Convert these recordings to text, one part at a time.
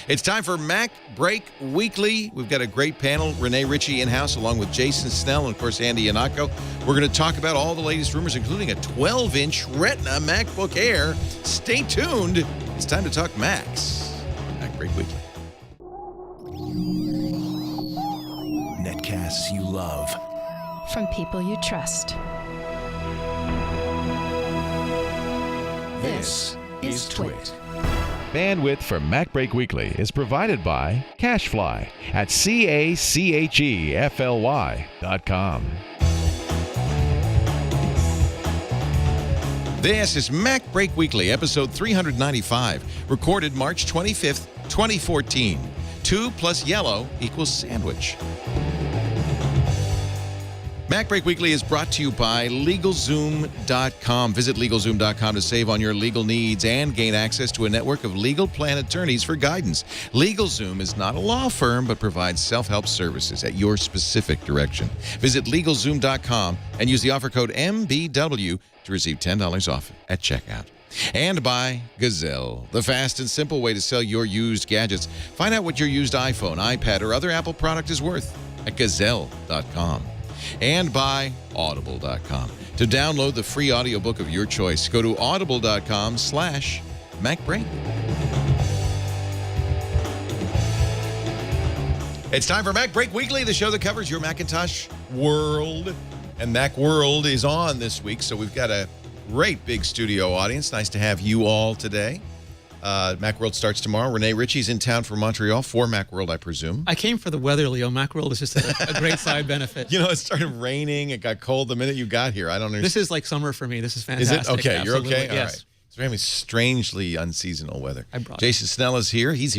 It's time for Mac Break Weekly. We've got a great panel. Renee Ritchie in-house along with Jason Snell and, of course, Andy Ihnatko. We're going to talk about all the latest rumors, including a 12-inch retina MacBook Air. Stay tuned. It's time to talk Macs. Mac Break Weekly. Netcasts you love. From people you trust. This is Twit. Bandwidth for MacBreak Weekly is provided by CacheFly at CACHEFLY.com. This is Mac Break Weekly, episode 395, recorded March 25th, 2014. 2 plus yellow equals sandwich. Mac Break Weekly is brought to you by LegalZoom.com. Visit LegalZoom.com to save on your legal needs and gain access to a network of legal plan attorneys for guidance. LegalZoom is not a law firm, but provides self-help services at your specific direction. Visit LegalZoom.com and use the offer code MBW to receive $10 off at checkout. And by Gazelle, the fast and simple way to sell your used gadgets. Find out what your used iPhone, iPad, or other Apple product is worth at Gazelle.com. And by Audible.com. To download the free audiobook of your choice, go to audible.com/MacBreak. It's time for Mac Break Weekly, the show that covers your Macintosh world. And Mac World is on this week, so we've got a great big studio audience. Nice to have you all today. Macworld starts tomorrow. Renee Ritchie's in town from Montreal for Macworld, I presume. I came for the weather, Leo. Macworld is just a great side benefit. You know, it started raining. It got cold the minute you got here. I don't understand. This is like summer for me. This is fantastic. Is it? Okay, absolutely. You're okay? All yes. right. It's very strangely unseasonal weather. I brought Jason Snell is here. He's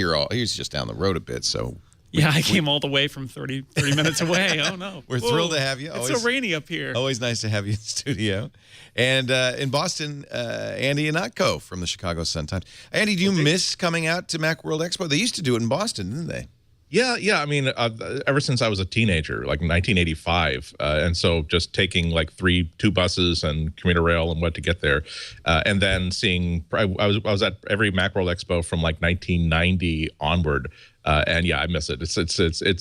just down the road a bit, so... Yeah, I came all the way from 30 minutes away. Oh, no. We're thrilled to have you. It's so rainy up here. Always nice to have you in studio. And in Boston, Andy Ihnatko from the Chicago Sun-Times. Andy, do you miss coming out to Macworld Expo? They used to do it in Boston, didn't they? Yeah. I mean, ever since I was a teenager, like 1985, and so just taking like two buses and commuter rail and what to get there, and then seeing. I was at every Macworld Expo from like 1990 onward, and yeah, I miss it. It's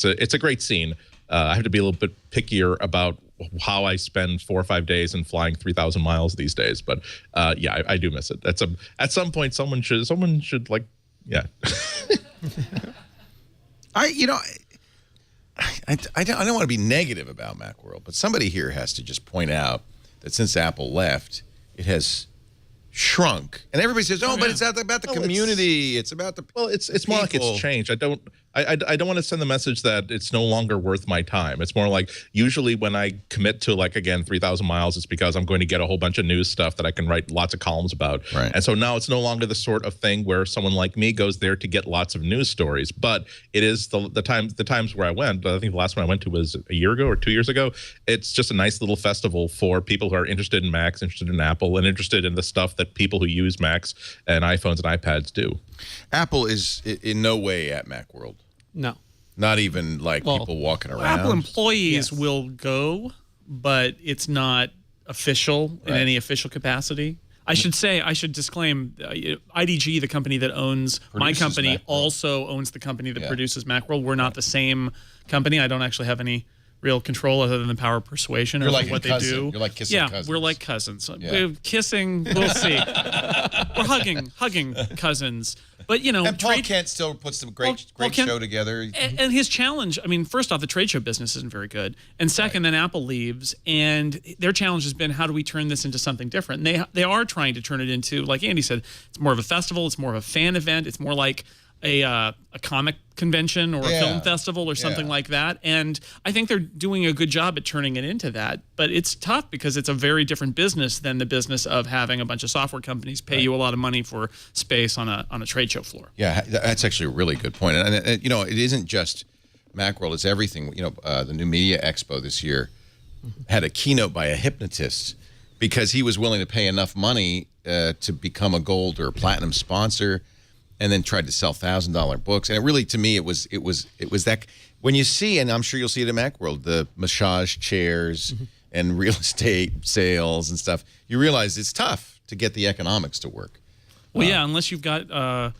a great scene. I have to be a little bit pickier about how I spend 4 or 5 days and flying 3,000 miles these days, but yeah, I do miss it. At some point, someone should like, yeah. I don't want to be negative about Macworld, but somebody here has to just point out that since Apple left, it has shrunk. And everybody says, but it's not about the community. It's about the it's more like it's changed. I don't want to send the message that it's no longer worth my time. It's more like usually when I commit to, like, again, 3,000 miles, it's because I'm going to get a whole bunch of news stuff that I can write lots of columns about. Right. And so now it's no longer the sort of thing where someone like me goes there to get lots of news stories. But it is the times where I went. I think the last one I went to was a year ago or 2 years ago. It's just a nice little festival for people who are interested in Macs, interested in Apple, and interested in the stuff that people who use Macs and iPhones and iPads do. Apple is in no way at Macworld. No. Not even like people walking around. Apple employees will go, but it's not official in any official capacity. I should disclaim, IDG, the company that owns my company, also owns the company that produces Macworld. We're not the same company. I don't actually have any real control other than the power of persuasion or like what they do. You're like kissing cousins. We're like cousins. Kissing, we'll see. We're hugging cousins. But, you know, and Paul Kent still puts some great show together. And his challenge, I mean, first off, the trade show business isn't very good. And second, then Apple leaves, and their challenge has been, how do we turn this into something different? And they are trying to turn it into, like Andy said, it's more of a festival, it's more of a fan event, it's more like a comic convention or a film festival or something like that. And I think they're doing a good job at turning it into that. But it's tough because it's a very different business than the business of having a bunch of software companies pay you a lot of money for space on a trade show floor. Yeah, that's actually a really good point. And you know, it isn't just Macworld, it's everything. You know, the new Media Expo this year had a keynote by a hypnotist because he was willing to pay enough money to become a gold or platinum sponsor, and then tried to sell $1,000 books. And it really, to me, it was that when you see, and I'm sure you'll see it at Macworld, the massage chairs and real estate sales and stuff, you realize it's tough to get the economics to work. Well, yeah, unless you've got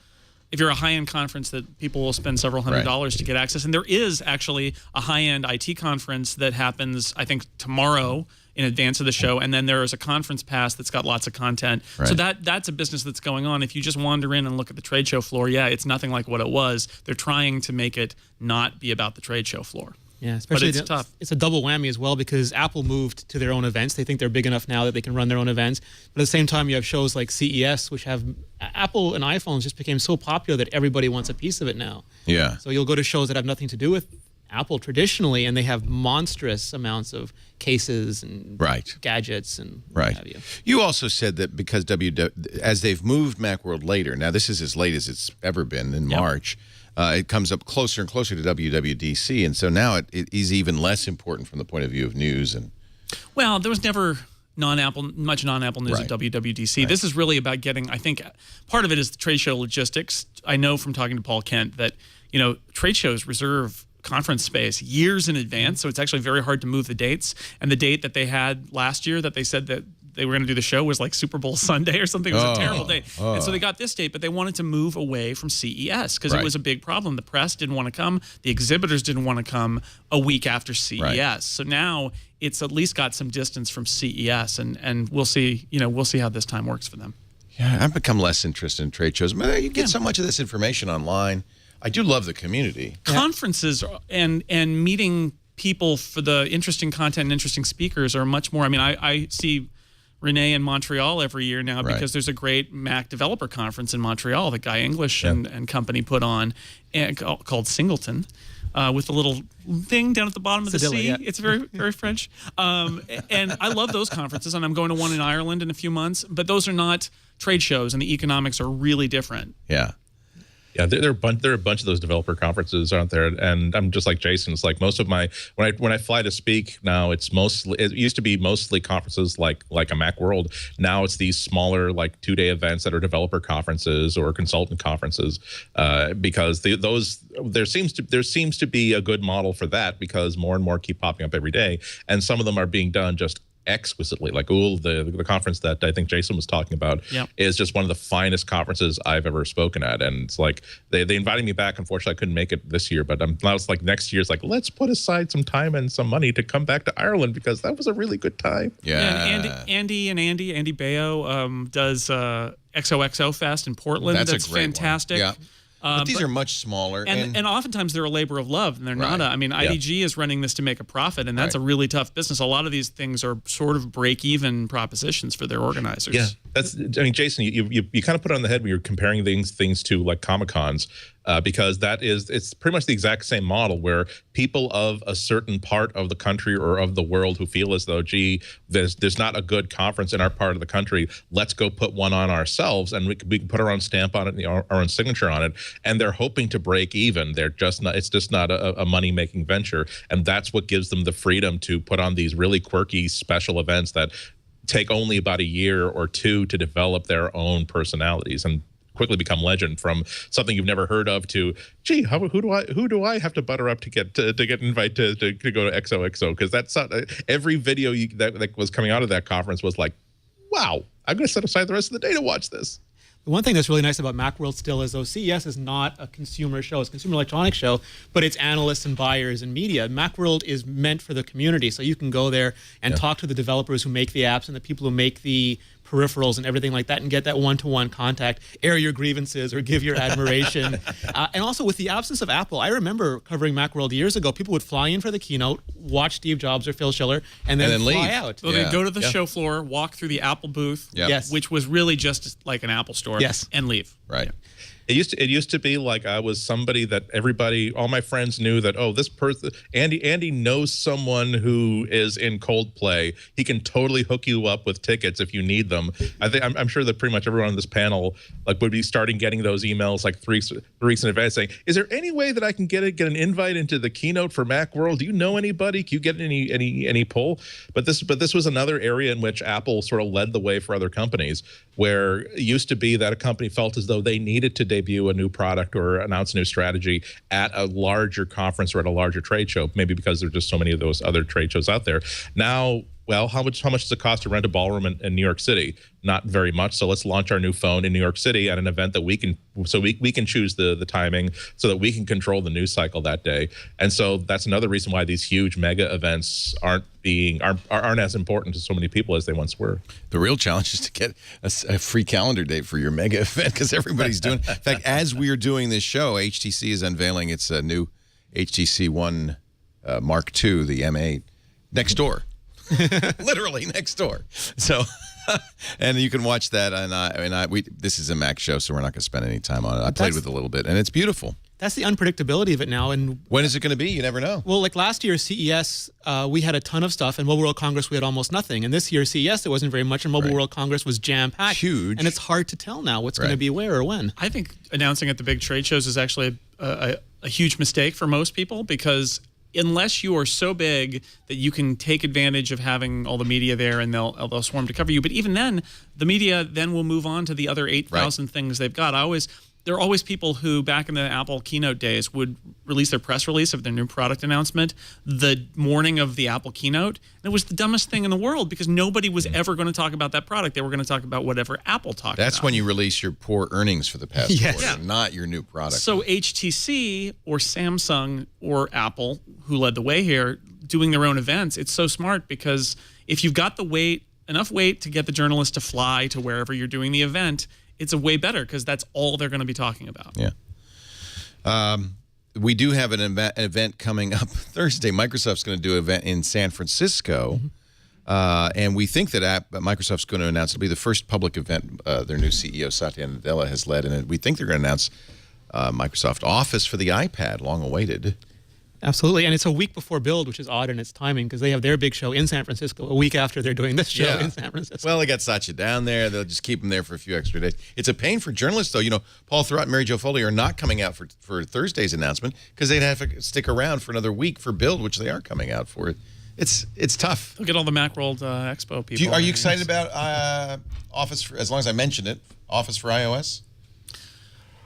if you're a high-end conference that people will spend several $100s to get access. And there is actually a high-end IT conference that happens, I think, tomorrow in advance of the show, and then there is a conference pass that's got lots of content. So that's a business that's going on. If you just wander in and look at the trade show floor, yeah, it's nothing like what it was. They're trying to make it not be about the trade show floor. Yeah, especially but it's tough. It's a double whammy as well because Apple moved to their own events. They think they're big enough now that they can run their own events. But at the same time, you have shows like CES, which have Apple and iPhones just became so popular that everybody wants a piece of it now. Yeah. So you'll go to shows that have nothing to do with Apple traditionally, and they have monstrous amounts of cases and gadgets and what have you. You also said that because as they've moved Macworld later, now this is as late as it's ever been in March, it comes up closer and closer to WWDC, and so now it is even less important from the point of view of news. And well, there was never much non-Apple news at WWDC. This is really about getting, I think, part of it is the trade show logistics. I know from talking to Paul Kent that, trade shows reserve conference space years in advance, so it's actually very hard to move the dates. And the date that they had last year that they said that they were going to do the show was like Super Bowl Sunday or something. It was a terrible day. And so they got this date, but they wanted to move away from CES because it was a big problem. The press didn't want to come. The exhibitors didn't want to come a week after CES. So now it's at least got some distance from CES, and we'll see, we'll see how this time works for them. Yeah, I've become less interested in trade shows. You get so much of this information online. I do love the community. Conferences and meeting people for the interesting content and interesting speakers are much more. I mean, I see Renee in Montreal every year now because there's a great Mac developer conference in Montreal that Guy English and company put on called Singleton. With the little thing down at the bottom of the sea. Yeah. It's very, very French. And I love those conferences, and I'm going to one in Ireland in a few months. But those are not trade shows, and the economics are really different. Yeah. Yeah, there are a bunch of those developer conferences, aren't there? And I'm just like Jason. It's like most of my when I fly to speak now, it used to be mostly conferences like a Macworld. Now it's these smaller like 2-day events that are developer conferences or consultant conferences because there seems to be a good model for that because more and more keep popping up every day, and some of them are being done just exquisitely. Like the conference that I think Jason was talking about is just one of the finest conferences I've ever spoken at, and it's like they invited me back. Unfortunately, I couldn't make it this year, but now it's like next year. It's like let's put aside some time and some money to come back to Ireland because that was a really good time. And Andy Bayo does XOXO Fest in Portland. That's fantastic. One. Yeah. But these are much smaller. And oftentimes they're a labor of love, and they're not. IDG is running this to make a profit, and that's a really tough business. A lot of these things are sort of break-even propositions for their organizers. Yeah, Jason, you kind of put it on the head when you're comparing things to like Comic-Cons. Because it's pretty much the exact same model where people of a certain part of the country or of the world who feel as though, gee, there's not a good conference in our part of the country, let's go put one on ourselves, and we can put our own stamp on it, our own signature on it, and they're hoping to break even. It's just not a money-making venture, and that's what gives them the freedom to put on these really quirky special events that take only about a year or two to develop their own personalities and quickly become legend, from something you've never heard of to, gee, who do I have to butter up to get invited to go to XOXO? Because that's not, every video that was coming out of that conference was like, wow, I'm going to set aside the rest of the day to watch this. The one thing that's really nice about Macworld still is, though, CES is not a consumer show. It's a consumer electronics show, but it's analysts and buyers and media. Macworld is meant for the community, so you can go there and talk to the developers who make the apps and the people who make the peripherals and everything like that, and get that one-to-one contact, air your grievances or give your admiration. And also with the absence of Apple, I remember covering Macworld years ago, people would fly in for the keynote, watch Steve Jobs or Phil Schiller, and then fly leave. out. So they'd go to the show floor, walk through the Apple booth, which was really just like an Apple store, and leave. Right. It used to be like I was somebody that all my friends knew that, oh, this person, Andy knows someone who is in Coldplay. He can totally hook you up with tickets if you need them. I'm sure that pretty much everyone on this panel would be starting getting those emails like 3 weeks in advance saying, is there any way that I can get an invite into the keynote for Macworld? Do you know anybody? Can you get any pull? But this was another area in which Apple sort of led the way for other companies, where it used to be that a company felt as though they needed to debut a new product or announce a new strategy at a larger conference or at a larger trade show, maybe because there are just so many of those other trade shows out there. Now well, how much does it cost to rent a ballroom in New York City? Not very much. So let's launch our new phone in New York City at an event that we can choose the timing so that we can control the news cycle that day. And so that's another reason why these huge mega events aren't as important to so many people as they once were. The real challenge is to get a free calendar date for your mega event, because everybody's doing it. In fact, as we are doing this show, HTC is unveiling its new HTC One Mark II, the M8, next door. Literally next door. So, and you can watch that. This is a Mac show, so we're not going to spend any time on it. I played with it a little bit, and it's beautiful. That's the unpredictability of it now. And when is it going to be? You never know. Well, like last year, CES, we had a ton of stuff, and Mobile World Congress, we had almost nothing. And this year, CES, there wasn't very much, and Mobile World Congress was jam-packed. Huge. And it's hard to tell now what's going to be where or when. I think announcing at the big trade shows is actually a huge mistake for most people, because unless you are so big that you can take advantage of having all the media there and they'll swarm to cover you. But even then, the media then will move on to the other 8,000 things they've got. There are always people who, back in the Apple keynote days, would release their press release of their new product announcement the morning of the Apple keynote. And it was the dumbest thing in the world, because nobody was ever going to talk about that product. They were going to talk about whatever Apple talked about. That's when you release your poor earnings for the past quarter, not your new product. So HTC or Samsung or Apple, who led the way here, doing their own events, it's so smart, because if you've got enough weight to get the journalists to fly to wherever you're doing the event, it's a way better, because that's all they're going to be talking about. Yeah. We do have an event coming up Thursday. Microsoft's going to do an event in San Francisco. And we think that Microsoft's going to announce, it'll be the first public event their new CEO, Satya Nadella, has led. And we think they're going to announce Microsoft Office for the iPad, long awaited. Absolutely. And it's a week before Build, which is odd in its timing, because they have their big show in San Francisco a week after they're doing this show in San Francisco. Well, they got Satya down there. They'll just keep him there for a few extra days. It's a pain for journalists, though. You know, Paul Thurrott and Mary Jo Foley are not coming out for Thursday's announcement, because they'd have to stick around for another week for Build, which they are coming out for. It's tough. Look at all the Macworld Expo people. Are you excited about Office, as long as I mentioned it, Office for iOS?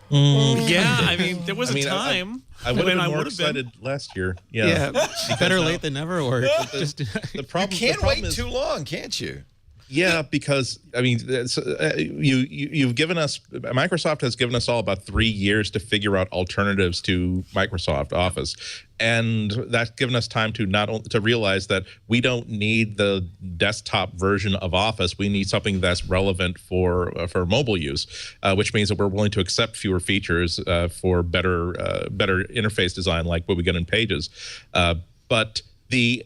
Yeah, I mean, there was a time. I would have been more excited last year. Yeah, better late than never. Or just the problem. You can't wait too long, can't you? Yeah, because I mean, you've given us, Microsoft has given us all about 3 years to figure out alternatives to Microsoft Office, and that's given us time to to realize that we don't need the desktop version of Office. We need something that's relevant for mobile use, which means that we're willing to accept fewer features for better interface design, like what we get in Pages. But the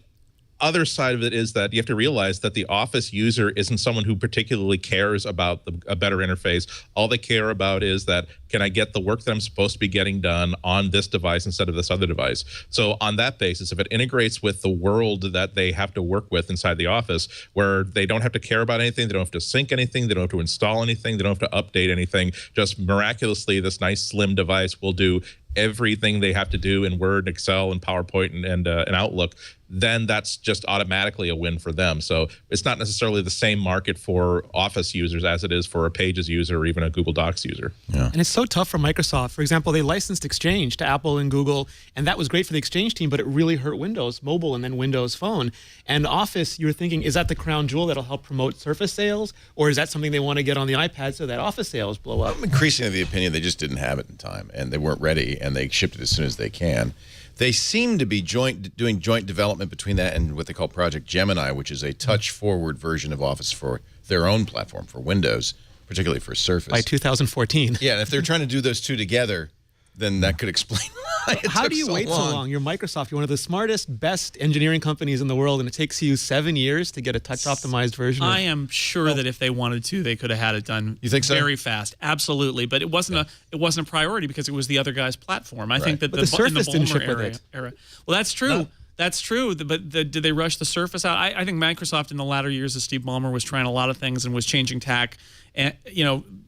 other side of it is that you have to realize that the Office user isn't someone who particularly cares about a better interface. All they care about is that, can I get the work that I'm supposed to be getting done on this device instead of this other device? So on that basis, if it integrates with the world that they have to work with inside the Office, where they don't have to care about anything, they don't have to sync anything, they don't have to install anything, they don't have to update anything, just miraculously this nice slim device will do everything they have to do in Word, Excel, and PowerPoint and Outlook, then that's just automatically a win for them. So it's not necessarily the same market for Office users as it is for a Pages user or even a Google Docs user. Yeah. And it's so tough for Microsoft. For example, they licensed Exchange to Apple and Google, and that was great for the Exchange team, but it really hurt Windows Mobile and then Windows Phone. And Office, you're thinking, is that the crown jewel that'll help promote Surface sales, or is that something they want to get on the iPad so that Office sales blow up? I'm increasingly of the opinion they just didn't have it in time, and they weren't ready, and they shipped it as soon as they can. They seem to be doing joint development between that and what they call Project Gemini, which is a touch-forward version of Office for their own platform, for Windows, particularly for Surface. By 2014. Yeah, and if they're trying to do those two together, then that could explain why it How took do you wait so long? You're Microsoft. You're one of the smartest, best engineering companies in the world, and it takes you 7 years to get a touch-optimized version. I am sure that if they wanted to, they could have had it done. You think so? Very fast, absolutely. But it wasn't a priority because it was the other guy's platform. I think that the Surface in didn't the ship with it. era. Well, that's true. No. That's true, but did they rush the Surface out? I think Microsoft in the latter years of Steve Ballmer was trying a lot of things and was changing tack, and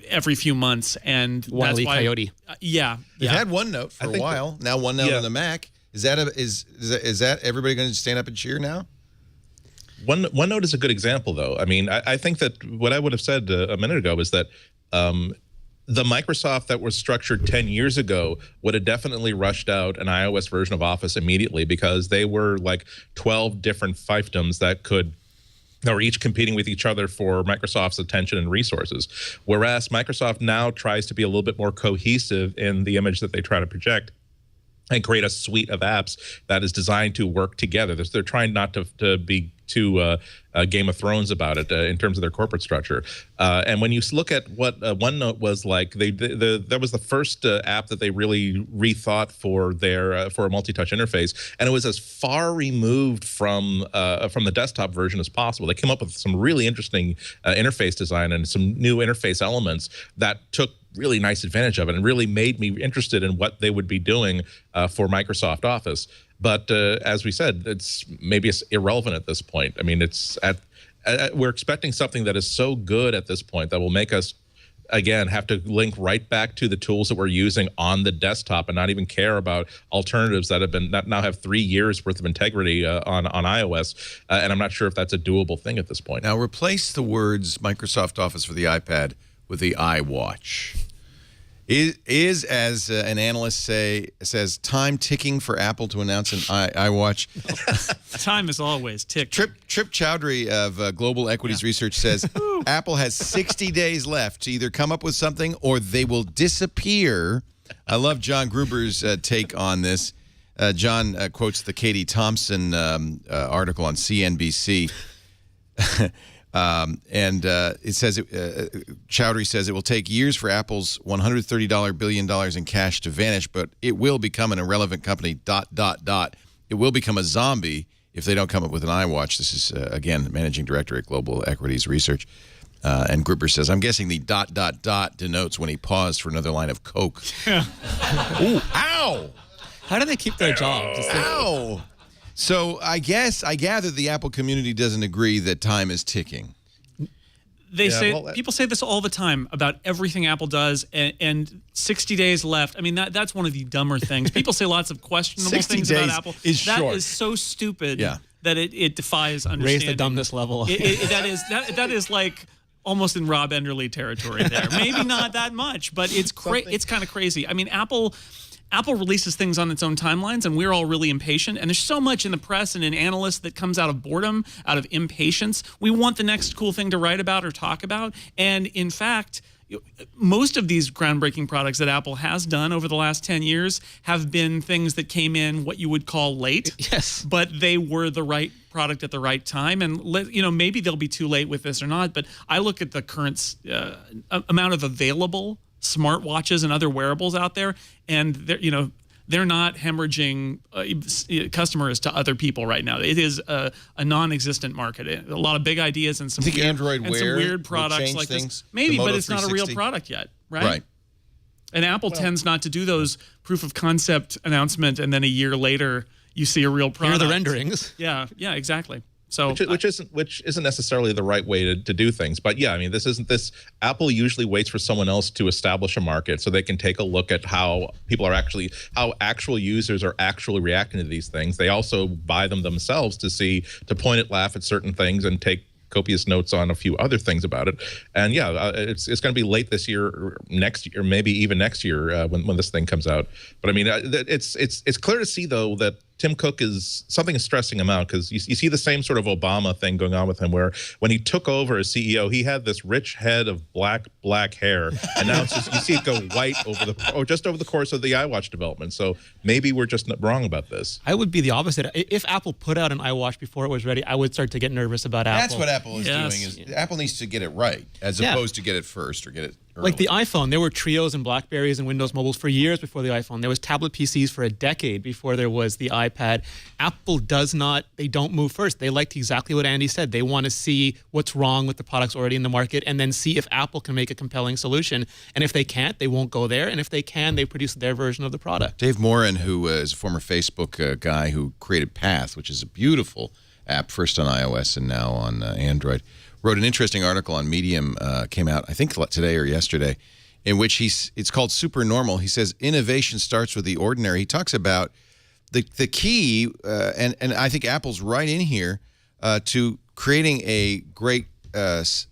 every few months, and Wile E. that's why. Coyote. They've had OneNote for a while. Now OneNote on the Mac. Is that everybody going to stand up and cheer now? OneNote is a good example, though. I mean, I think that what I would have said a minute ago is that the Microsoft that was structured 10 years ago would have definitely rushed out an iOS version of Office immediately, because they were like 12 different fiefdoms that could that were each competing with each other for Microsoft's attention and resources. Whereas Microsoft now tries to be a little bit more cohesive in the image that they try to project and create a suite of apps that is designed to work together. They're trying not to be too Game of Thrones about it in terms of their corporate structure. And when you look at what OneNote was like, that was the first app that they really rethought for their for a multi-touch interface, and it was as far removed from the desktop version as possible. They came up with some really interesting interface design and some new interface elements that took really nice advantage of it and really made me interested in what they would be doing for Microsoft Office. But as we said, maybe it's irrelevant at this point. I mean, we're expecting something that is so good at this point that will make us, again, have to link right back to the tools that we're using on the desktop and not even care about alternatives that now have 3 years worth of integrity on iOS. And I'm not sure if that's a doable thing at this point. Now, replace the words Microsoft Office for the iPad with the iWatch. Is as an analyst says, time ticking for Apple to announce an iWatch? Time is always ticking. Trip Chowdhury of Global Equities Research says Apple has 60 days left to either come up with something or they will disappear. I love John Gruber's take on this. John quotes the Katie Thompson article on CNBC. It says, Chowdhury says, it will take years for Apple's $130 billion in cash to vanish, but it will become an irrelevant company, ... It will become a zombie if they don't come up with an iWatch. This is, again, managing director at Global Equities Research. And Gruber says, I'm guessing the ... denotes when he paused for another line of Coke. Ooh, ow! How do they keep their jobs? Ow! So I gather the Apple community doesn't agree that time is ticking. People say this all the time about everything Apple does, and 60 days left. I mean, that's one of the dumber things. People say lots of questionable things about Apple. That is so stupid that it defies understanding. Raise the dumbness level. That is like almost in Rob Enderle territory there. Maybe not that much, but it's kind of crazy. I mean, Apple releases things on its own timelines, and we're all really impatient. And there's so much in the press and in analysts that comes out of boredom, out of impatience. We want the next cool thing to write about or talk about. And in fact, most of these groundbreaking products that Apple has done over the last 10 years have been things that came in what you would call late. Yes. But they were the right product at the right time. And maybe they'll be too late with this or not. But I look at the current amount of available smartwatches and other wearables out there, and they're not hemorrhaging customers to other people right now. It is a non-existent market. A lot of big ideas and some weird products like this. Maybe, but it's not a real product yet, right? Right. And Apple tends not to do those proof of concept announcement, and then a year later you see a real product. Here are the renderings. Yeah, exactly. So which isn't necessarily the right way to do things, but yeah, I mean, Apple usually waits for someone else to establish a market so they can take a look at how actual users are actually reacting to these things. They also buy them themselves to point at, laugh at certain things and take copious notes on a few other things about it. And it's going to be late this year, or next year, maybe even next year when this thing comes out. But I mean, it's clear to see though that Tim Cook is stressing him out, because you see the same sort of Obama thing going on with him, where when he took over as CEO, he had this rich head of black hair, and now it's just, you see it go white just over the course of the iWatch development. So maybe we're just wrong about this. I would be the opposite. If Apple put out an iWatch before it was ready, I would start to get nervous about Apple. That's what Apple is doing. Apple needs to get it right, as opposed to get it first or get it early. Like the iPhone, there were Trios and Blackberries and Windows Mobiles for years before the iPhone. There was tablet PCs for a decade before there was the iPad. Apple they don't move first. They liked exactly what Andy said. They want to see what's wrong with the products already in the market and then see if Apple can make a compelling solution. And if they can't, they won't go there. And if they can, they produce their version of the product. Dave Morin, who is a former Facebook guy who created Path, which is a beautiful app, first on iOS and now on Android, wrote an interesting article on Medium, came out, I think, today or yesterday, in which it's called Super Normal. He says innovation starts with the ordinary. He talks about the key, and I think Apple's right in here, to creating a great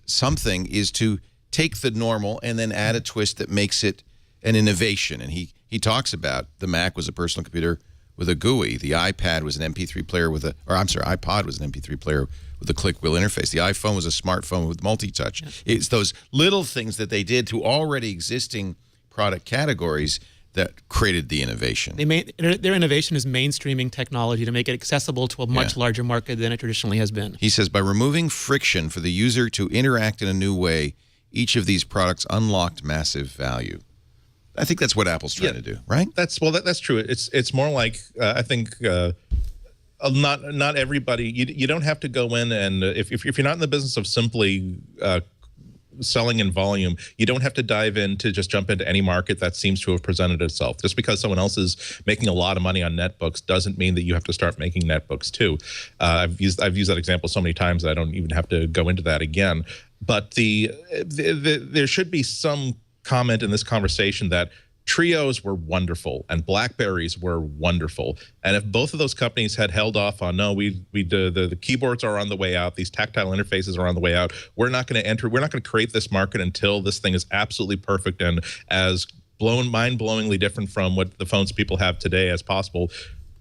something is to take the normal and then add a twist that makes it an innovation. And he talks about the Mac was a personal computer with a GUI. The iPad was an MP3 player with a, or I'm sorry, iPod was an MP3 player with a click wheel interface. The iPhone was a smartphone with multi-touch. Yeah. It's those little things that they did to already existing product categories that created the innovation. Their innovation is mainstreaming technology to make it accessible to a much larger market than it traditionally has been. He says, by removing friction for the user to interact in a new way, each of these products unlocked massive value. I think that's what Apple's trying to do, right? That's true. It's more like I think not everybody. You don't have to go in and if you're not in the business of simply selling in volume, you don't have to dive in to just jump into any market that seems to have presented itself. Just because someone else is making a lot of money on netbooks doesn't mean that you have to start making netbooks too. I've used that example so many times that I don't even have to go into that again. But there should be some comment in this conversation that Trios were wonderful and Blackberries were wonderful, and if both of those companies had held off on the keyboards are on the way out, these tactile interfaces are on the way out, we're not going to create this market until this thing is absolutely perfect and as mind-blowingly different from what the phones people have today as possible,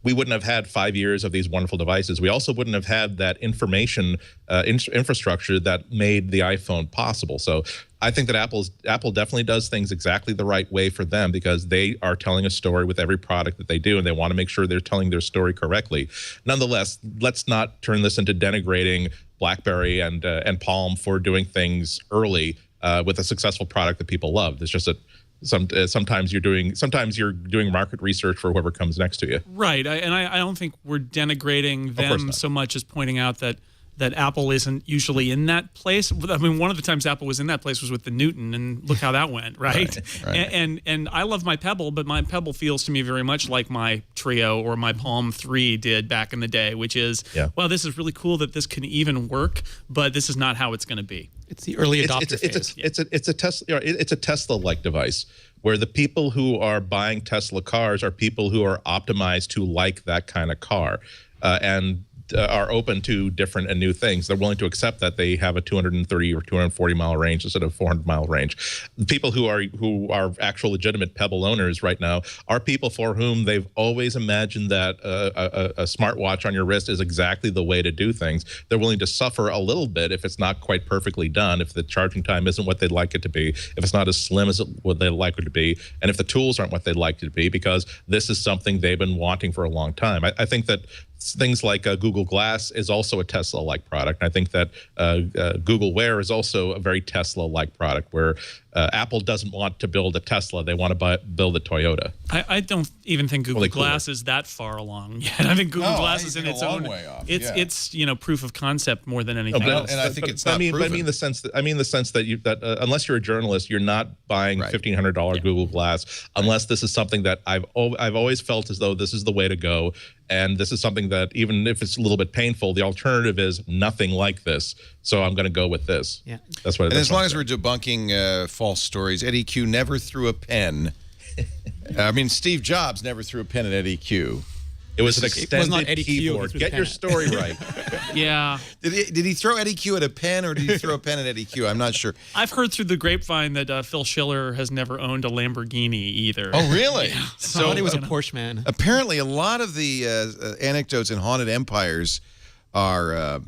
we wouldn't have had 5 years of these wonderful devices. We also wouldn't have had that information infrastructure that made the iPhone possible. So I think that Apple definitely does things exactly the right way for them because they are telling a story with every product that they do, and they want to make sure they're telling their story correctly. Nonetheless, let's not turn this into denigrating BlackBerry and Palm for doing things early with a successful product that people love. It's just that sometimes you're doing market research for whoever comes next to you. Right, I don't think we're denigrating them so much as pointing out that Apple isn't usually in that place. I mean, one of the times Apple was in that place was with the Newton, and look how that went, right? Right. And I love my Pebble, but my Pebble feels to me very much like my Trio or my Palm 3 did back in the day, which is, well, this is really cool that this can even work, but this is not how it's going to be. It's the early adopter phase. It's a Tesla-like device where the people who are buying Tesla cars are people who are optimized to like that kind of car, and are open to different and new things. They're willing to accept that they have a 230 or 240 mile range instead of 400 mile range. The people who are actual legitimate Pebble owners right now are people for whom they've always imagined that a smartwatch on your wrist is exactly the way to do things. They're willing to suffer a little bit if it's not quite perfectly done, if the charging time isn't what they'd like it to be, if it's not as slim as what they'd like it to be, and if the tools aren't what they'd like it to be, because this is something they've been wanting for a long time. I think that things like Google Glass is also a Tesla-like product. I think that Google Wear is also a very Tesla-like product where Apple doesn't want to build a Tesla. They want to build a Toyota. I don't even think Google Glass is that far along yet. I think Google Glass is in its own way off. It's proof of concept more than anything else. And I think it's not proven. I mean the sense that unless you're a journalist, you're not buying $1,500 Google Glass unless this is something that I've always felt as though this is the way to go. And this is something that, even if it's a little bit painful, the alternative is nothing like this. So I'm going to go with this. Yeah, that's what. And as long as we're debunking false stories, Eddie Q never threw a pen. I mean, Steve Jobs never threw a pen at Eddie Q. It was an extended keyboard. Get your story right. Yeah. Did he throw Eddie Q at a pen, or did he throw a pen at Eddie Q? I'm not sure. I've heard through the grapevine that Phil Schiller has never owned a Lamborghini either. Oh, really? Yeah. So he was a Porsche man. Apparently, a lot of the anecdotes in haunted empires are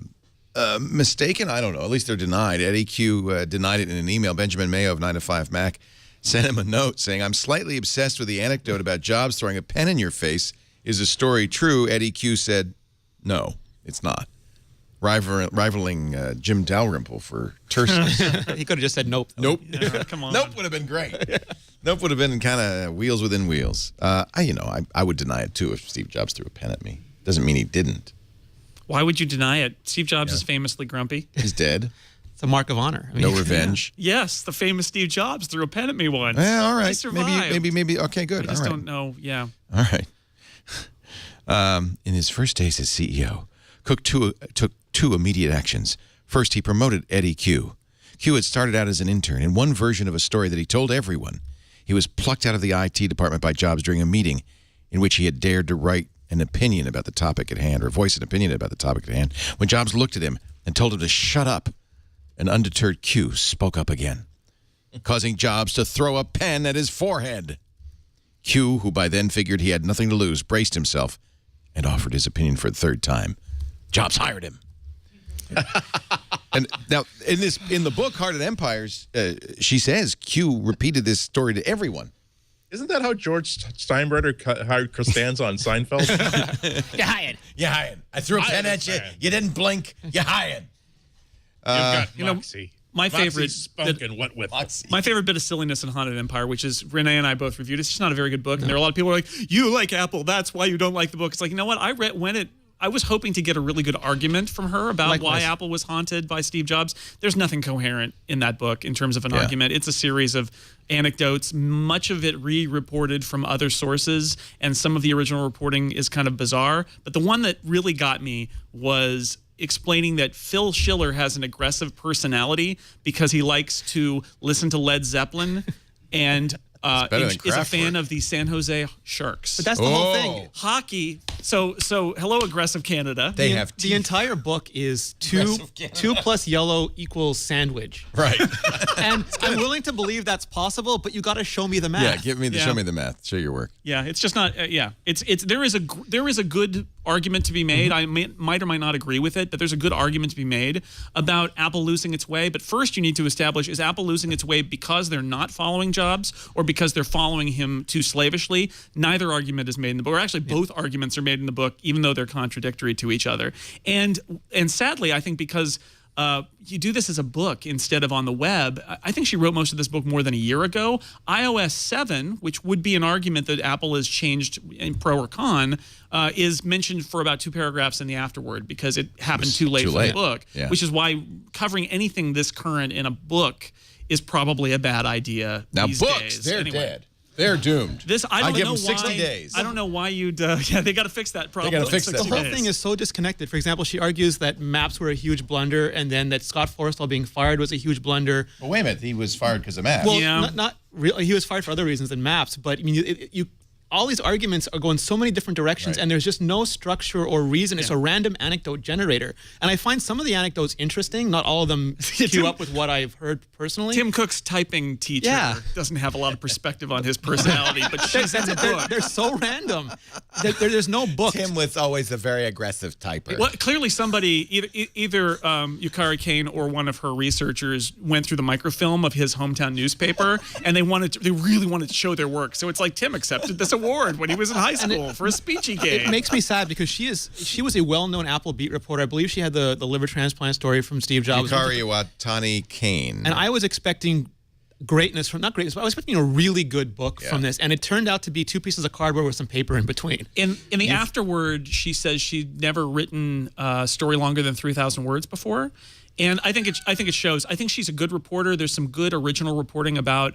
mistaken. I don't know. At least they're denied. Eddie Q denied it in an email. Benjamin Mayo of 9 to 5 Mac sent him a note saying, "I'm slightly obsessed with the anecdote about Jobs throwing a pen in your face. Is the story true?" Eddie Q said, "No, it's not." Rivaling Jim Dalrymple for terseness. He could have just said nope. Nope. Come on. Nope would have been great. Nope would have been kind of wheels within wheels. I would deny it too if Steve Jobs threw a pen at me. Doesn't mean he didn't. Why would you deny it? Steve Jobs is famously grumpy. He's dead. It's a mark of honor. I mean, no revenge. Yes, the famous Steve Jobs threw a pen at me once. Yeah, all right. He survived. Maybe. Okay, good. I just don't know. Yeah. All right. In his first days as CEO, Cook took two immediate actions. First, he promoted Eddie Q. Q had started out as an intern in one version of a story that he told everyone. He was plucked out of the IT department by Jobs during a meeting in which he had dared to write an opinion about the topic at hand, or voice an opinion about the topic at hand. When Jobs looked at him and told him to shut up, an undeterred Q spoke up again, causing Jobs to throw a pen at his forehead. Q, who by then figured he had nothing to lose, braced himself and offered his opinion for the third time. Jobs hired him. And now, in the book, Heart of Empires, she says Q repeated this story to everyone. Isn't that how George Steinbrenner hired Costanza on Seinfeld? You're hired. You're hired. I threw a pen at you. You didn't blink. You're hired. You know, my favorite spunk and what with my favorite bit of silliness in Haunted Empire, which is Renee and I both reviewed. It's just not a very good book, and there are a lot of people who are like, "You like Apple, that's why you don't like the book." It's like, you know what? I was hoping to get a really good argument from her about why Apple was haunted by Steve Jobs. There's nothing coherent in that book in terms of an argument. It's a series of anecdotes, much of it re-reported from other sources, and some of the original reporting is kind of bizarre. But the one that really got me was explaining that Phil Schiller has an aggressive personality because he likes to listen to Led Zeppelin and is a fan of the San Jose Sharks. But that's the whole thing. Hockey. So hello, aggressive Canada. They have the entire book is two plus yellow equals sandwich. Right. And I'm willing to believe that's possible, but you got to show me the math. Yeah, show me the math. Show your work. Yeah, it's just not. There is a good argument to be made. I might or might not agree with it, but there's a good argument to be made about Apple losing its way. But first, you need to establish: is Apple losing its way because they're not following Jobs, or because they're following him too slavishly? Neither argument is made in the book. Or actually, both arguments are made in the book, even though they're contradictory to each other. And sadly, I think because you do this as a book instead of on the web. I think she wrote most of this book more than a year ago. iOS 7, which would be an argument that Apple has changed in pro or con, is mentioned for about 2 paragraphs in the afterword because it happened too late for the book, which is why covering anything this current in a book is probably a bad idea these books, days. They're dead. They're doomed. I give them 60 days. I don't know why you'd. They got to fix that problem. They got to fix that. The whole thing is so disconnected. For example, she argues that Maps were a huge blunder, and then that Scott Forstall being fired was a huge blunder. Well, wait a minute. He was fired because of Maps. Well, not really. He was fired for other reasons than Maps. But I mean, all these arguments are going so many different directions, and there's just no structure or reason. It's a random anecdote generator. And I find some of the anecdotes interesting. Not all of them queue up with what I've heard personally. Tim Cook's typing teacher doesn't have a lot of perspective on his personality, but she's in the book. They're so random. There's no book. Tim was always a very aggressive typer. Well, clearly somebody, either Yukari Kane or one of her researchers went through the microfilm of his hometown newspaper, and they really wanted to show their work. So it's like Tim accepted this award when he was in high school for a speech he gave. It makes me sad because she was a well-known Apple beat reporter. I believe she had the liver transplant story from Steve Jobs. Yukari Watani Kane. And I was expecting greatness from, not greatness, but I was expecting a really good book from this, and it turned out to be 2 pieces of cardboard with some paper in between. In the afterword, she says she'd never written a story longer than 3,000 words before. And I think it shows. I think she's a good reporter. There's some good original reporting about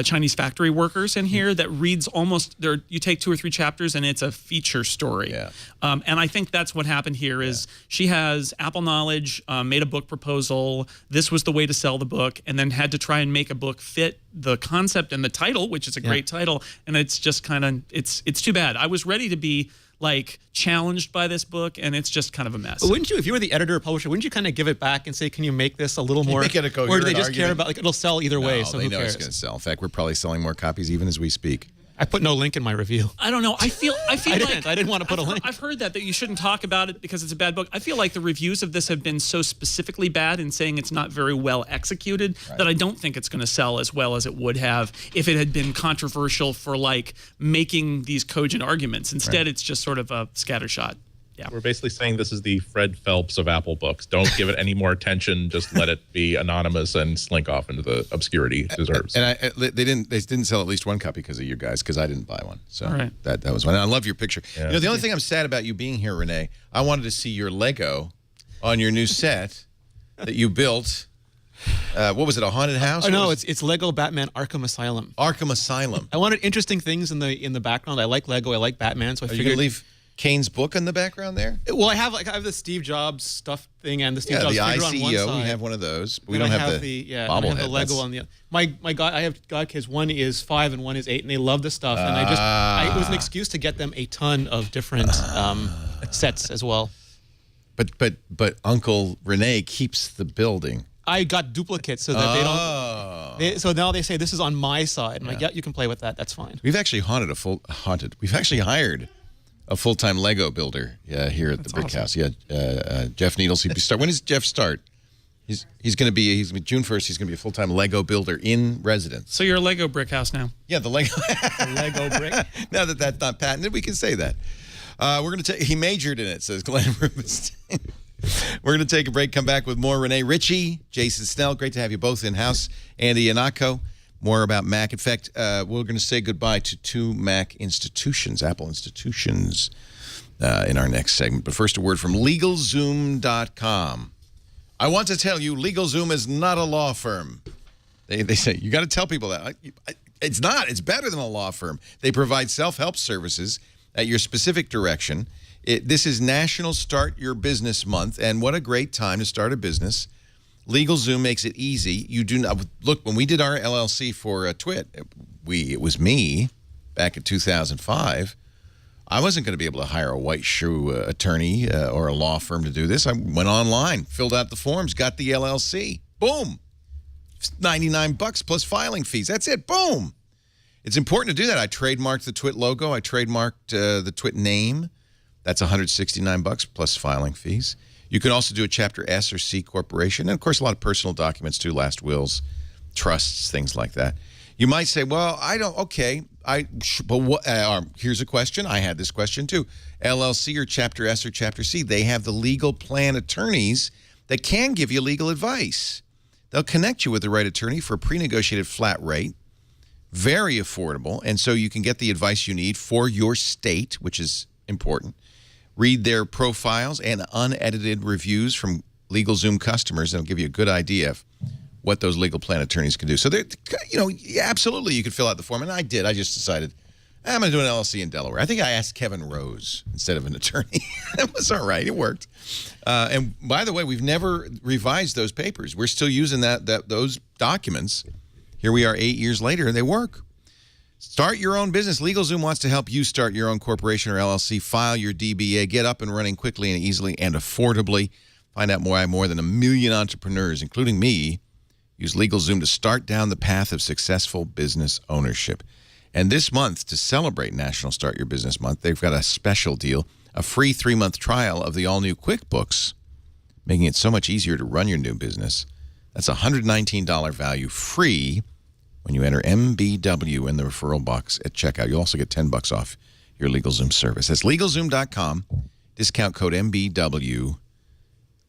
Chinese factory workers in here that reads almost there. You take 2 or 3 chapters and it's a feature story. Yeah. And I think that's what happened here is she has Apple knowledge, made a book proposal. This was the way to sell the book, and then had to try and make a book fit the concept and the title, which is a great title. And it's just kind of it's too bad. I was ready to be like challenged by this book, and it's just kind of a mess. But wouldn't you, if you were the editor or publisher, wouldn't you kind of give it back and say, can you make this a little more, make it a coherent or do they just argument? care about, like, it'll sell either way, so they who know cares? it's going to sell. In fact, we're probably selling more copies even as we speak. I put no link in my review. I don't know. I feel I like didn't want to put a link. I've heard that you shouldn't talk about it because it's a bad book. I feel like the reviews of this have been so specifically bad in saying it's not very well executed that I don't think it's going to sell as well as it would have if it had been controversial for like making these cogent arguments. Instead, it's just sort of a scattershot. Yeah. We're basically saying this is the Fred Phelps of Apple books. Don't give it any more attention. Just let it be anonymous and slink off into the obscurity it deserves. And they didn't sell at least one copy because of you guys, because I didn't buy one. So that was one. And I love your picture. Yeah. You know, the only thing I'm sad about you being here, Renee, I wanted to see your Lego on your new set that you built. What was it? A haunted house? Oh no, it's Lego Batman Arkham Asylum. Arkham Asylum. I wanted interesting things in the background. I like Lego. I like Batman, so I Are you figured gonna leave Kane's book in the background there? Well, I have the Steve Jobs stuff thing and the Steve Jobs the figure on one ICEO. side. We have one of those. But we And don't I have the I bobblehead. have the Lego on the my god. I have godkids. One is 5 and one is 8, and they love the stuff. And it was an excuse to get them a ton of different sets as well. But Uncle Renee keeps the building. I got duplicates so that they don't. So now they say this is on my side. I'm like, yeah, you can play with that. That's fine. We've actually We've actually hired a full-time Lego builder here at the Brick House. Yeah, Jeff Needles. When does Jeff start? He's going to be June 1st. He's going to be a full-time Lego builder in residence. So you're a Lego brick house now. Yeah, the Lego Lego brick. Now that that's not patented, we can say that. We're going to take. He majored in it, says Glenn Rubenstein. We're going to take a break. Come back with more Renee Ritchie, Jason Snell. Great to have you both in house. Andy Yanako. More about Mac. In fact, we're going to say goodbye to 2 Mac institutions, Apple institutions, in our next segment. But first, a word from LegalZoom.com. I want to tell you, LegalZoom is not a law firm. They say, you got to tell people that. It's not. It's better than a law firm. They provide self-help services at your specific direction. This is National Start Your Business Month, and what a great time to start a business. LegalZoom makes it easy. You do not look when we did our LLC for Twit. It was me back in 2005. I wasn't going to be able to hire a white shoe attorney or a law firm to do this. I went online, filled out the forms, got the LLC. Boom, $99 plus filing fees. That's it. Boom. It's important to do that. I trademarked the Twit logo. I trademarked the Twit name. That's $169 plus filing fees. You can also do a Chapter S or C corporation. And, of course, a lot of personal documents, too, last wills, trusts, things like that. You might say, well, I don't, okay. But what, here's a question. I had this question, too. LLC or Chapter S or Chapter C, they have the legal plan attorneys that can give you legal advice. They'll connect you with the right attorney for a pre-negotiated flat rate, very affordable, and so you can get the advice you need for your state, which is important. Read their profiles and unedited reviews from LegalZoom customers. That'll give you a good idea of what those legal plan attorneys can do. So, absolutely, you could fill out the form. And I did. I just decided, I'm going to do an LLC in Delaware. I think I asked Kevin Rose instead of an attorney. It was all right. It worked. And by the way, we've never revised those papers. We're still using those documents. Here we are 8 years later, and they work. Start your own business. LegalZoom wants to help you start your own corporation or LLC, file your DBA, get up and running quickly and easily and affordably. Find out why more than 1 million entrepreneurs, including me, use LegalZoom to start down the path of successful business ownership. And this month, to celebrate National Start Your Business Month, they've got a special deal, a free 3-month trial of the all-new QuickBooks, making it so much easier to run your new business. That's a $119 value free when you enter MBW in the referral box at checkout. You'll also get $10 off your LegalZoom service. That's LegalZoom.com, discount code MBW.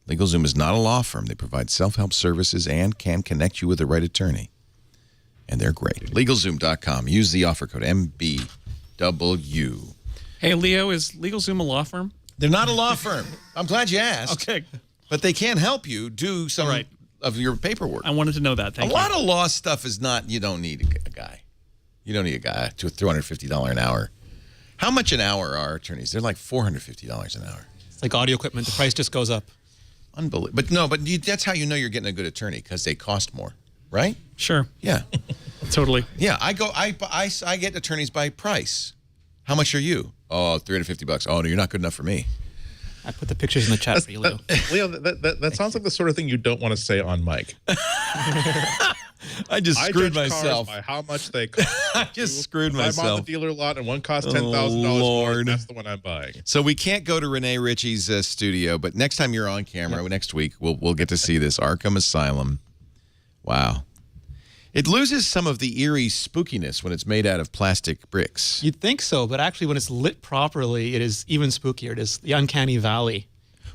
LegalZoom is not a law firm. They provide self-help services and can connect you with the right attorney. And they're great. LegalZoom.com. Use the offer code MBW. Hey, Leo, is LegalZoom a law firm? They're not a law firm. I'm glad you asked. Okay. But they can help you do some of your paperwork. I wanted to know that. Thank you. A lot of law stuff is not, you don't need a guy. You don't need a guy to $350 an hour. How much an hour are attorneys? They're like $450 an hour. It's like audio equipment. The price just goes up. Unbelievable. But that's how you know you're getting a good attorney, because they cost more, right? Sure. Yeah. Totally. Yeah. I get attorneys by price. How much are you? Oh, $350. Oh, no, you're not good enough for me. I put the pictures in the chat for you, Leo. Leo, that sounds like the sort of thing you don't want to say on mic. I just screwed myself. By how much they cost. I just screwed myself. I'm on the dealer lot and one costs $10,000 more. That's the one I'm buying. So we can't go to Renee Ritchie's studio, but next time you're on camera, next week, we'll get to see this Arkham Asylum. Wow. It loses some of the eerie spookiness when it's made out of plastic bricks. You'd think so, but actually when it's lit properly, it is even spookier. It is the uncanny valley.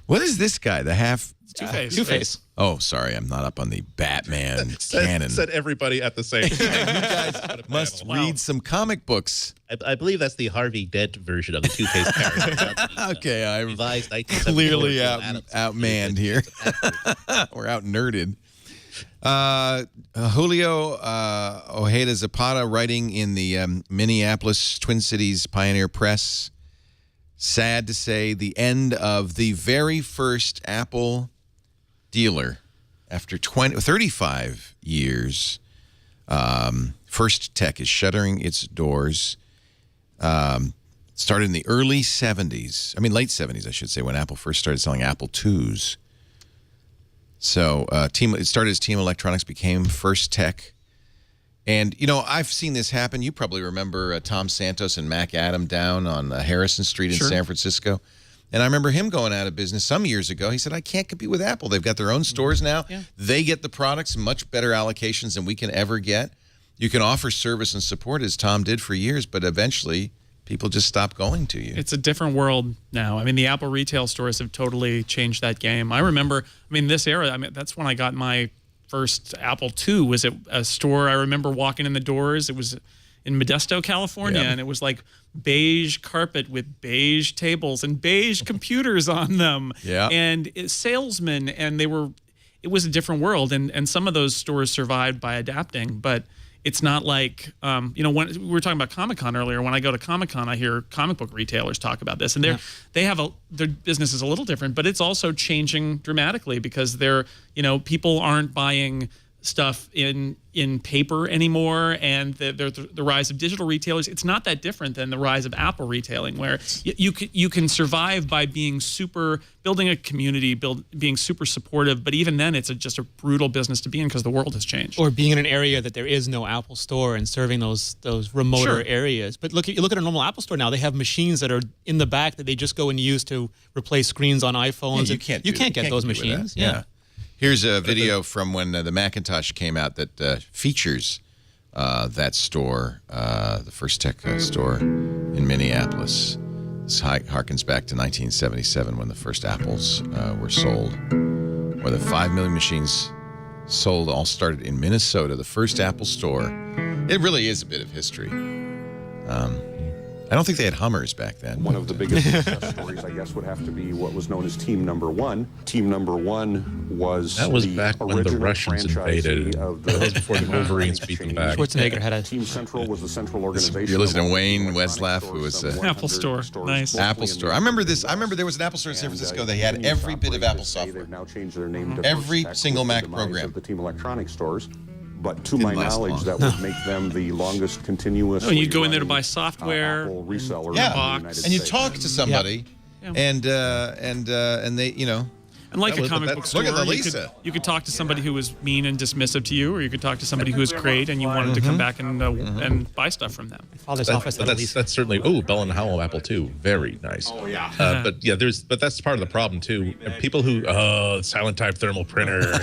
What is this guy? The half... Two-Face. Two-Face. Oh, sorry. I'm not up on the Batman canon. Said everybody at the same time. You guys must read some comic books. I believe that's the Harvey Dent version of the Two-Face character. Okay, I'm Revised clearly outmanned here. We're out-nerded. Julio Ojeda Zapata, writing in the Minneapolis Twin Cities Pioneer Press. Sad to say, the end of the very first Apple dealer after 35 years. First Tech is shuttering its doors. Started in the early 70s. I mean, late 70s, I should say, when Apple first started selling Apple IIs. So it started as Team Electronics, became First Tech. And, you know, I've seen this happen. You probably remember Tom Santos and Mac Adam down on Harrison Street in San Francisco. And I remember him going out of business some years ago. He said, I can't compete with Apple. They've got their own stores now. Yeah. They get the products, much better allocations than we can ever get. You can offer service and support, as Tom did for years, but eventually people just stop going to you. It's a different world now. I mean, the Apple retail stores have totally changed that game. I remember, this era, that's when I got my first Apple II, was at a store. I remember walking in the doors. It was in Modesto, California, and it was like beige carpet with beige tables and beige computers on them. Yeah. And salesmen, and it was a different world. And some of those stores survived by adapting, but it's not like, when we were talking about Comic-Con earlier. When I go to Comic-Con, I hear comic book retailers talk about this, and their business is a little different, but it's also changing dramatically because people aren't buying stuff in paper anymore, and the rise of digital retailers. It's not that different than the rise of Apple retailing, where you can survive by building a community, being super supportive. But even then, it's just a brutal business to be in because the world has changed. Or being in an area that there is no Apple store and serving those remoter areas. But look at a normal Apple store now. They have machines that are in the back that they just go and use to replace screens on iPhones. Yeah, you can't get those machines. Yeah. Here's a video from when the Macintosh came out that features that store, the first tech store in Minneapolis. This harkens back to 1977 when the first Apples were sold. More than 5 million machines sold, all started in Minnesota, the first Apple store. It really is a bit of history. I don't think they had Hummers back then. One of the biggest success stories, I guess, would have to be what was known as Team Number One. Team Number One was back when the Russians invaded. That was before the Wolverines beat them back. Schwarzenegger had a Team Central was the central organization. You're listening to Wayne Westlaff, who was Apple Store. Nice. Apple Store. I remember this. I remember there was an Apple Store in San Francisco. They had every bit of Apple software. They've now changed their name to every single Mac program. The Team Electronic stores. But to my knowledge, that would make them the longest continuous. Oh, you go in there to buy software, Apple reseller. Yeah, in the United and you States. talk to somebody, and they, And like a comic book store, look at the Lisa. You could talk to somebody who was mean and dismissive to you, or you could talk to somebody who was great and you wanted to come back and buy stuff from them. Father's office. That's certainly Bell and Howell Apple II, very nice. Oh yeah. But that's part of the problem too. People who silent type thermal printer.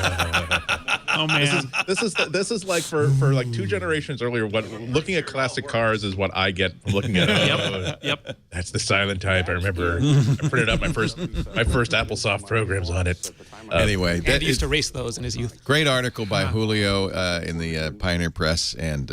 Oh man, this is like for like 2 generations earlier. What looking at classic cars is what I get from looking at. Yep. That's the silent type. I remember I printed out my first AppleSoft programs on it. Anyway, that used to race those in his youth. Great article by Julio in the Pioneer Press, and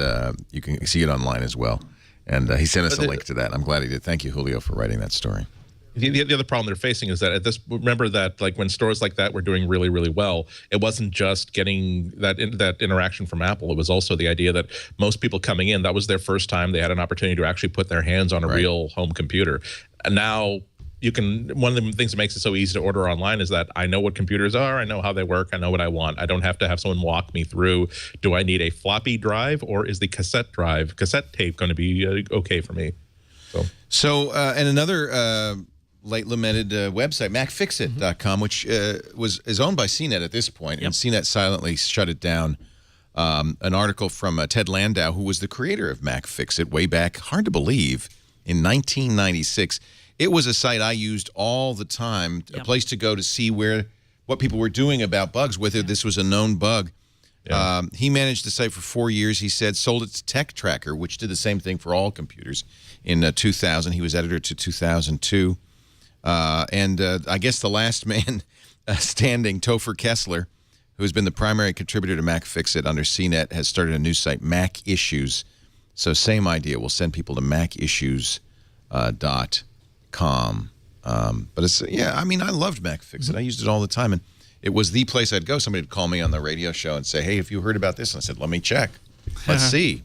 you can see it online as well. And he sent us a link to that. I'm glad he did. Thank you, Julio, for writing that story. The other problem they're facing is that remember that like when stores like that were doing really, really well, it wasn't just getting that interaction from Apple. It was also the idea that most people coming in, that was their first time they had an opportunity to actually put their hands on a real home computer. And now one of the things that makes it so easy to order online is that I know what computers are, I know how they work, I know what I want. I don't have to have someone walk me through, do I need a floppy drive or is the cassette tape going to be okay for me? And another late lamented website, MacFixit.com, which is owned by CNET at this point, and CNET silently shut it down. An article from Ted Landau, who was the creator of MacFixit way back, hard to believe, in 1996. It was a site I used all the time, a place to go to see what people were doing about bugs, whether this was a known bug. Yeah. He managed the site for 4 years, he said, sold it to Tech Tracker, which did the same thing for all computers. In 2000, he was editor to 2002. I guess the last man standing, Topher Kessler, who has been the primary contributor to MacFixit under CNET, has started a new site, Mac Issues. So same idea. We'll send people to MacIssues.com. But it's, I loved MacFixit. I used it all the time. And it was the place I'd go. Somebody would call me on the radio show and say, hey, have you heard about this? And I said, let me check. Let's see.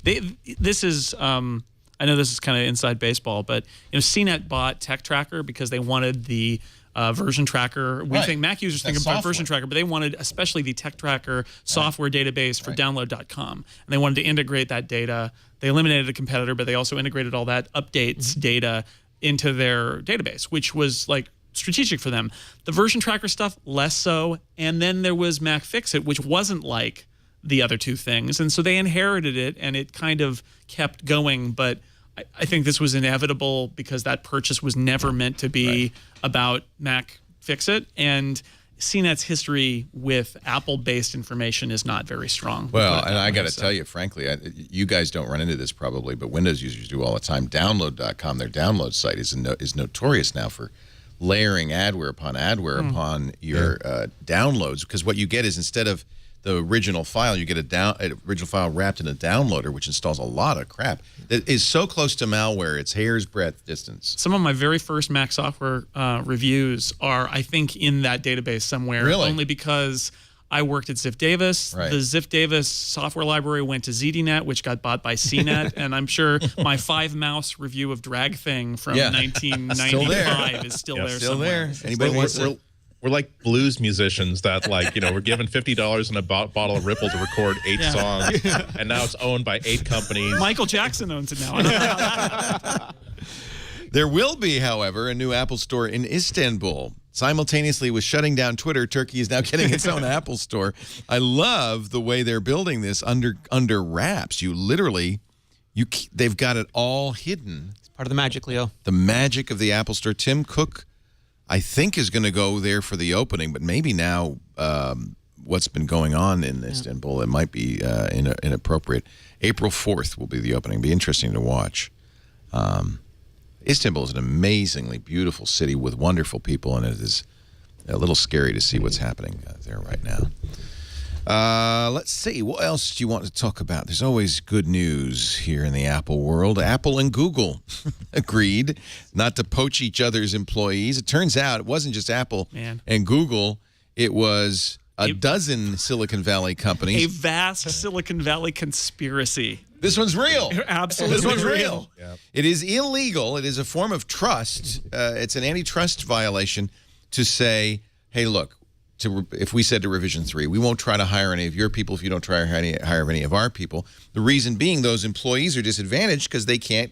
This is... I know this is kind of inside baseball, but CNET bought Tech Tracker because they wanted the version tracker. We think Mac users think about version tracker, but they wanted especially the Tech Tracker software database for download.com. And they wanted to integrate that data. They eliminated a competitor, but they also integrated all that updates data into their database, which was like strategic for them. The version tracker stuff, less so. And then there was MacFixit, which wasn't like the other two things. And so they inherited it, and it kind of kept going. But I think this was inevitable because that purchase was never meant to be about Mac Fix-It. And CNET's history with Apple-based information is not very strong. Well, and I got to tell you, frankly, you guys don't run into this probably, but Windows users do all the time. Download.com, their download site, is notorious now for layering adware upon adware upon your downloads, because what you get is, instead of the original file, you get an original file wrapped in a downloader, which installs a lot of crap that is so close to malware, it's hair's breadth distance. Some of my very first Mac software reviews are, I think, in that database somewhere. Really? Only because I worked at Ziff Davis. Right. The Ziff Davis software library went to ZDNet, which got bought by CNET. And I'm sure my 5-mouse review of Drag Thing from 1995 is still there Still somewhere. there. Anybody wants to... We're like blues musicians that, like, we're given $50 and a bottle of Ripple to record 8 songs, and now it's owned by 8 companies. Michael Jackson owns it now. I don't know how that happened. There will be, however, a new Apple store in Istanbul. Simultaneously with shutting down Twitter, Turkey is now getting its own Apple store. I love the way they're building this under wraps. You literally, they've got it all hidden. It's part of the magic, Leo. The magic of the Apple store. Tim Cook, I think, is going to go there for the opening, but maybe now what's been going on in Istanbul, it might be inappropriate. April 4th will be the opening. Be interesting to watch. Istanbul is an amazingly beautiful city with wonderful people, and it is a little scary to see what's happening there right now. Let's see. What else do you want to talk about? There's always good news here in the Apple world. Apple and Google agreed not to poach each other's employees. It turns out it wasn't just Apple and Google. It was a dozen Silicon Valley companies. A vast Silicon Valley conspiracy. This one's real. Absolutely. This one's real. Yeah. It is illegal. It is a form of trust. It's an antitrust violation to say, hey, look, if we said to Revision 3, we won't try to hire any of your people if you don't try to hire any of our people. The reason being, those employees are disadvantaged because they can't,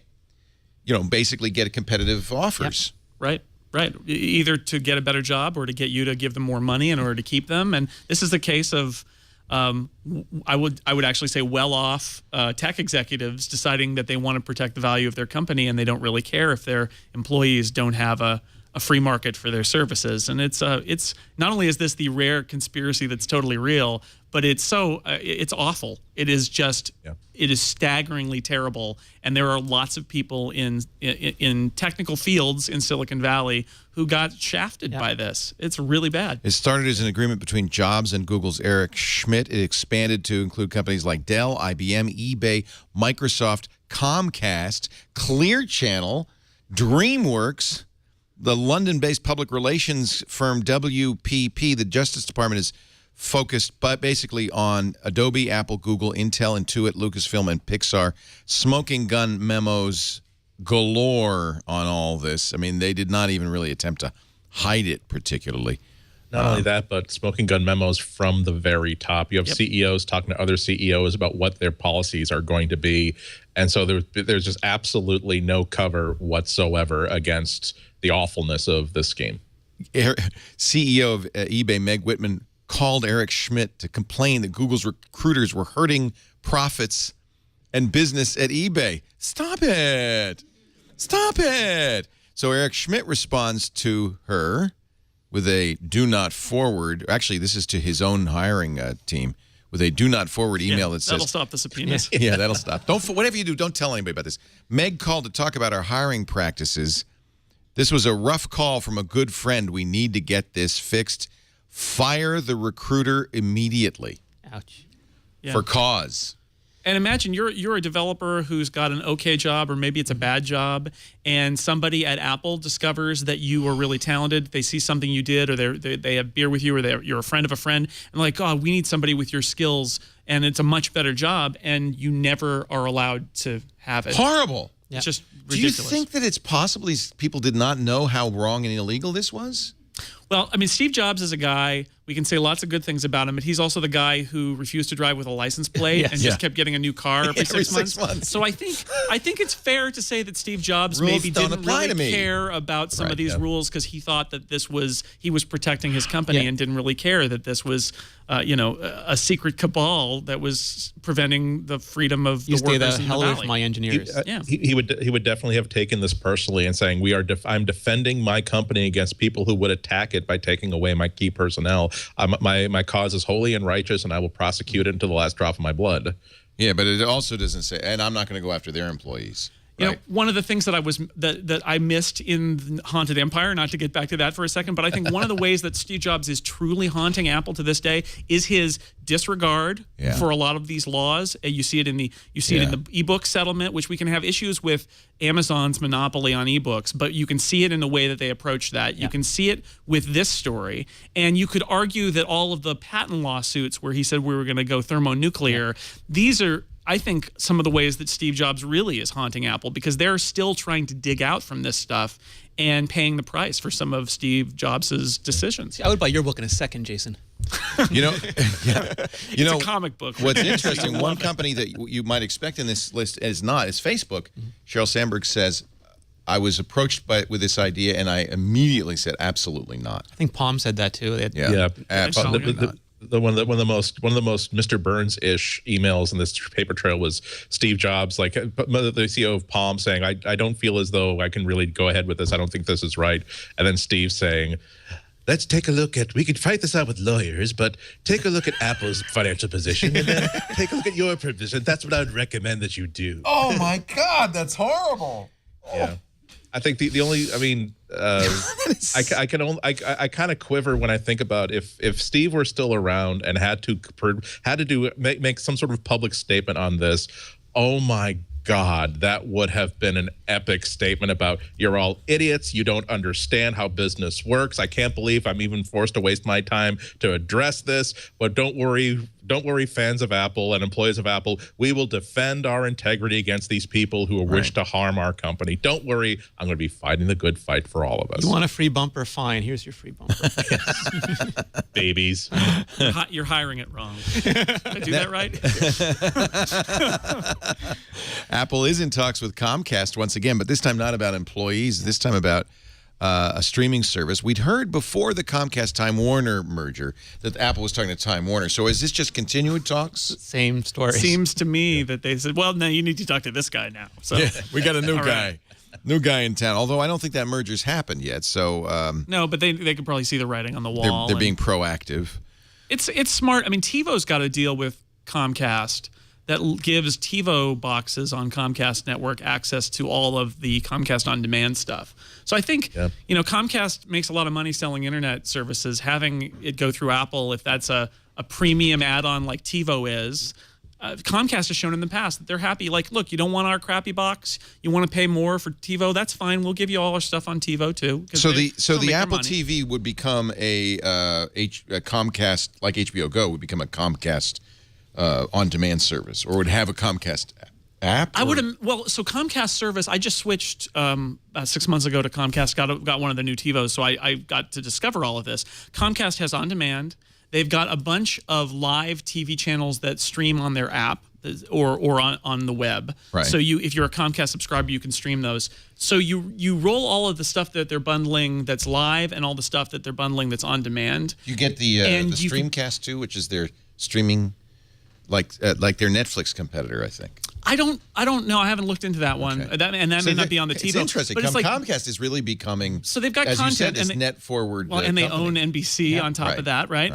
basically get competitive offers. Yep. Right. Either to get a better job or to get you to give them more money in order to keep them. And this is the case of, I would actually say, well-off tech executives deciding that they want to protect the value of their company, and they don't really care if their employees don't have a free market for their services. And it's not only is this the rare conspiracy that's totally real, but it's awful. It is just it is staggeringly terrible. And there are lots of people in technical fields in Silicon Valley who got shafted by this. It's really bad. It started as an agreement between Jobs and Google's Eric Schmidt. It expanded to include companies like Dell, IBM, eBay, Microsoft, Comcast, Clear Channel, DreamWorks, the London-based public relations firm WPP. The Justice Department is focused basically on Adobe, Apple, Google, Intel, Intuit, Lucasfilm, and Pixar. Smoking gun memos galore on all this. I mean, they did not even really attempt to hide it particularly. Not only that, but smoking gun memos from the very top. You have CEOs talking to other CEOs about what their policies are going to be. And so there's just absolutely no cover whatsoever against the awfulness of this scheme. CEO of eBay, Meg Whitman, called Eric Schmidt to complain that Google's recruiters were hurting profits and business at eBay. Stop it. Stop it. So Eric Schmidt responds to her with a do not forward. Actually, this is to his own hiring team, with a do not forward email that says... That'll stop the subpoenas. Yeah, that'll stop. Whatever you do, don't tell anybody about this. Meg called to talk about our hiring practices. This was a rough call from a good friend. We need to get this fixed. Fire the recruiter immediately. Ouch. For cause. And imagine you're a developer who's got an okay job, or maybe it's a bad job, and somebody at Apple discovers that you are really talented. They see something you did, or they have beer with you, or you're a friend of a friend, and like, oh, we need somebody with your skills, and it's a much better job, and you never are allowed to have it. Horrible. It's just ridiculous. Do you think that it's possible these people did not know how wrong and illegal this was? Well, I mean, Steve Jobs is a guy, we can say lots of good things about him, but he's also the guy who refused to drive with a license plate and just kept getting a new car every, six months. So I think it's fair to say that Steve Jobs Rules maybe don't didn't apply really to me. care about some of these rules because he thought that he was protecting his company and didn't really care that this was, a secret cabal that was preventing the freedom of the workers in the hell valley. with my engineers. He would definitely have taken this personally and saying, I'm defending my company against people who would attack it by taking away my key personnel. My cause is holy and righteous, and I will prosecute it until the last drop of my blood. Yeah, but it also doesn't say, and I'm not going to go after their employees. You know, one of the things that I missed in Haunted Empire, not to get back to that for a second, but I think one of the ways that Steve Jobs is truly haunting Apple to this day is his disregard for a lot of these laws. You see it in the ebook settlement, which we can have issues with Amazon's monopoly on ebooks, but you can see it in the way that they approach that. You can see it with this story, and you could argue that all of the patent lawsuits where he said we were going to go thermonuclear, these are, I think, some of the ways that Steve Jobs really is haunting Apple because they're still trying to dig out from this stuff and paying the price for some of Steve Jobs' decisions. I would buy your book in a second, Jason. It's a comic book. What's interesting, one company that you might expect in this list is Facebook. Sheryl Sandberg says, I was approached with this idea, and I immediately said, absolutely not. I think Palm said that too. Absolutely not. One of the most Mr. Burns-ish emails in this paper trail was Steve Jobs, like the CEO of Palm, saying, "I don't feel as though I can really go ahead with this. I don't think this is right." And then Steve saying, "Let's take a look at. We could fight this out with lawyers, but take a look at Apple's financial position and then take a look at your position. That's what I would recommend that you do." Oh my God, that's horrible. Yeah. I think the only, I mean, I kind of quiver when I think about if Steve were still around and had to make some sort of public statement on this. Oh my God, that would have been an epic statement about you're all idiots. You don't understand how business works. I can't believe I'm even forced to waste my time to address this. But don't worry, fans of Apple and employees of Apple. We will defend our integrity against these people who wish to harm our company. Don't worry, I'm going to be fighting the good fight for all of us. You want a free bumper? Fine. Here's your free bumper. Babies. You're hiring it wrong. Did I do that right? Apple is in talks with Comcast once again, but this time not about employees, this time about a streaming service. We'd heard before the Comcast-Time Warner merger that Apple was talking to Time Warner. So is this just continued talks? Same story. Seems to me that they said, well, no, you need to talk to this guy now. So we got a new guy. Right. New guy in town, although I don't think that merger's happened yet. So no, but they could probably see the writing on the wall. They're being proactive. It's smart. I mean, TiVo's got a deal with Comcast that gives TiVo boxes on Comcast network access to all of the Comcast On Demand stuff. So I think, Comcast makes a lot of money selling internet services. Having it go through Apple, if that's a premium add-on like TiVo is, Comcast has shown in the past that they're happy. Like, look, you don't want our crappy box. You want to pay more for TiVo. That's fine. We'll give you all our stuff on TiVo too. So the Apple TV would become a Comcast, like HBO Go, would become a Comcast on-demand service, or would have a Comcast app? I would have. Well, so Comcast service, I just switched about 6 months ago to Comcast. Got one of the new TiVos, so I got to discover all of this. Comcast has on demand. They've got a bunch of live TV channels that stream on their app or on the web. Right. So if you're a Comcast subscriber, you can stream those. So you roll all of the stuff that they're bundling that's live and all the stuff that they're bundling that's on demand. You get the Streamcast too, which is their streaming, like their Netflix competitor, I think. I don't know. I haven't looked into that one. Okay. That may not be on the TiVo. It's interesting. But Comcast is really becoming. So they've got as content, you said, this and net forward. Well, and they company. own NBC on top of that, right?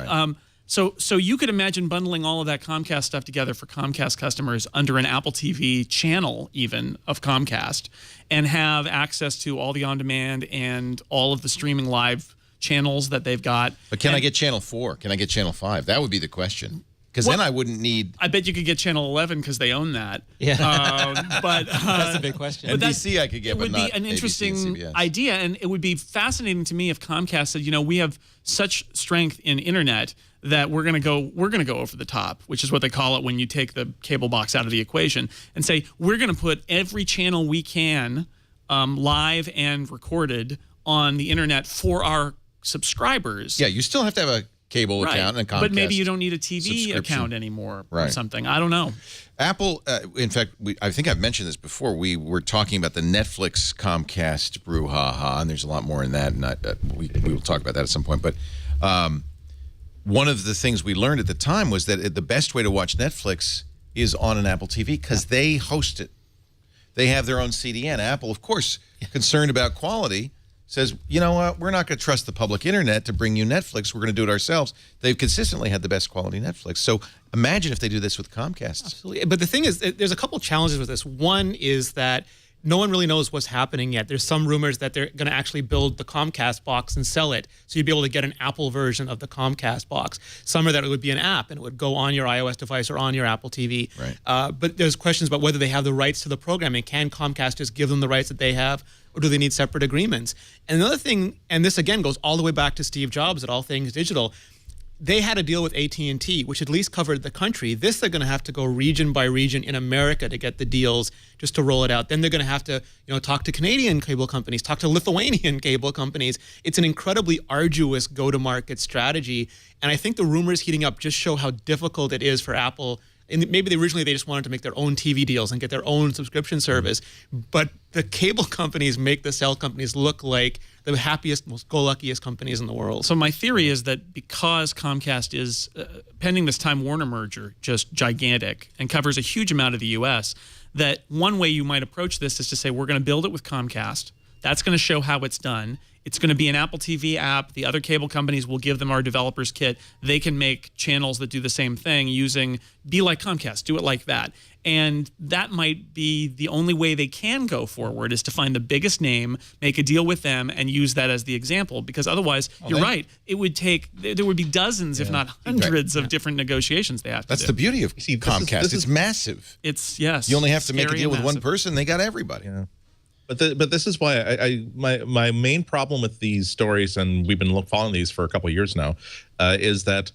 So you could imagine bundling all of that Comcast stuff together for Comcast customers under an Apple TV channel, even of Comcast, and have access to all the on-demand and all of the streaming live channels that they've got. But can I get Channel 4? Can I get Channel 5? That would be the question. Because then I wouldn't need. I bet you could get Channel 11 because they own that. Yeah, but that's a big question. NBC I could get, but not. It would be an interesting idea, and it would be fascinating to me if Comcast said, we have such strength in internet that we're going to go over the top, which is what they call it when you take the cable box out of the equation, and say we're going to put every channel we can live and recorded on the internet for our subscribers. Yeah, you still have to have a cable Right. account and a Comcast But maybe you don't need a TV subscription. account anymore or Right. something. I don't know. Apple, in fact, I think I've mentioned this before. We were talking about the Netflix Comcast brouhaha, and there's a lot more in that, and we will talk about that at some point. But one of the things we learned at the time was that the best way to watch Netflix is on an Apple TV because they host it. They have their own CDN. Apple, of course, concerned about quality, says, you know what, we're not going to trust the public internet to bring you Netflix. We're going to do it ourselves. They've consistently had the best quality Netflix. So imagine if they do this with Comcast. Absolutely. But the thing is, there's a couple challenges with this. One is that no one really knows what's happening yet. There's some rumors that they're going to actually build the Comcast box and sell it. So you'd be able to get an Apple version of the Comcast box. Some are that it would be an app and it would go on your iOS device or on your Apple TV. Right. But there's questions about whether they have the rights to the programming. Can Comcast just give them the rights that they have, or do they need separate agreements? And another thing, and this again goes all the way back to Steve Jobs at All Things Digital, they had a deal with AT&T, which at least covered the country. This, they're going to have to go region by region in America to get the deals just to roll it out. Then they're going to have to, talk to Canadian cable companies, talk to Lithuanian cable companies. It's an incredibly arduous go-to-market strategy. And I think the rumors heating up just show how difficult it is for Apple. And maybe originally they just wanted to make their own TV deals and get their own subscription service. But the cable companies make the cell companies look like the happiest, most go-luckiest companies in the world. So my theory is that because Comcast is, pending this Time Warner merger, just gigantic and covers a huge amount of the U.S., that one way you might approach this is to say, we're going to build it with Comcast. That's going to show how it's done. It's going to be an Apple TV app. The other cable companies will give them our developers kit. They can make channels that do the same thing be like Comcast, do it like that. And that might be the only way they can go forward, is to find the biggest name, make a deal with them, and use that as the example. Because otherwise, you're right, it would take, there would be dozens, if not hundreds of different negotiations they have to do. That's the beauty of Comcast. It's massive. It's, yes. You only have to make a deal with one massive. person. They got everybody. Yeah. But this is why my main problem with these stories, and we've been following these for a couple of years now, is that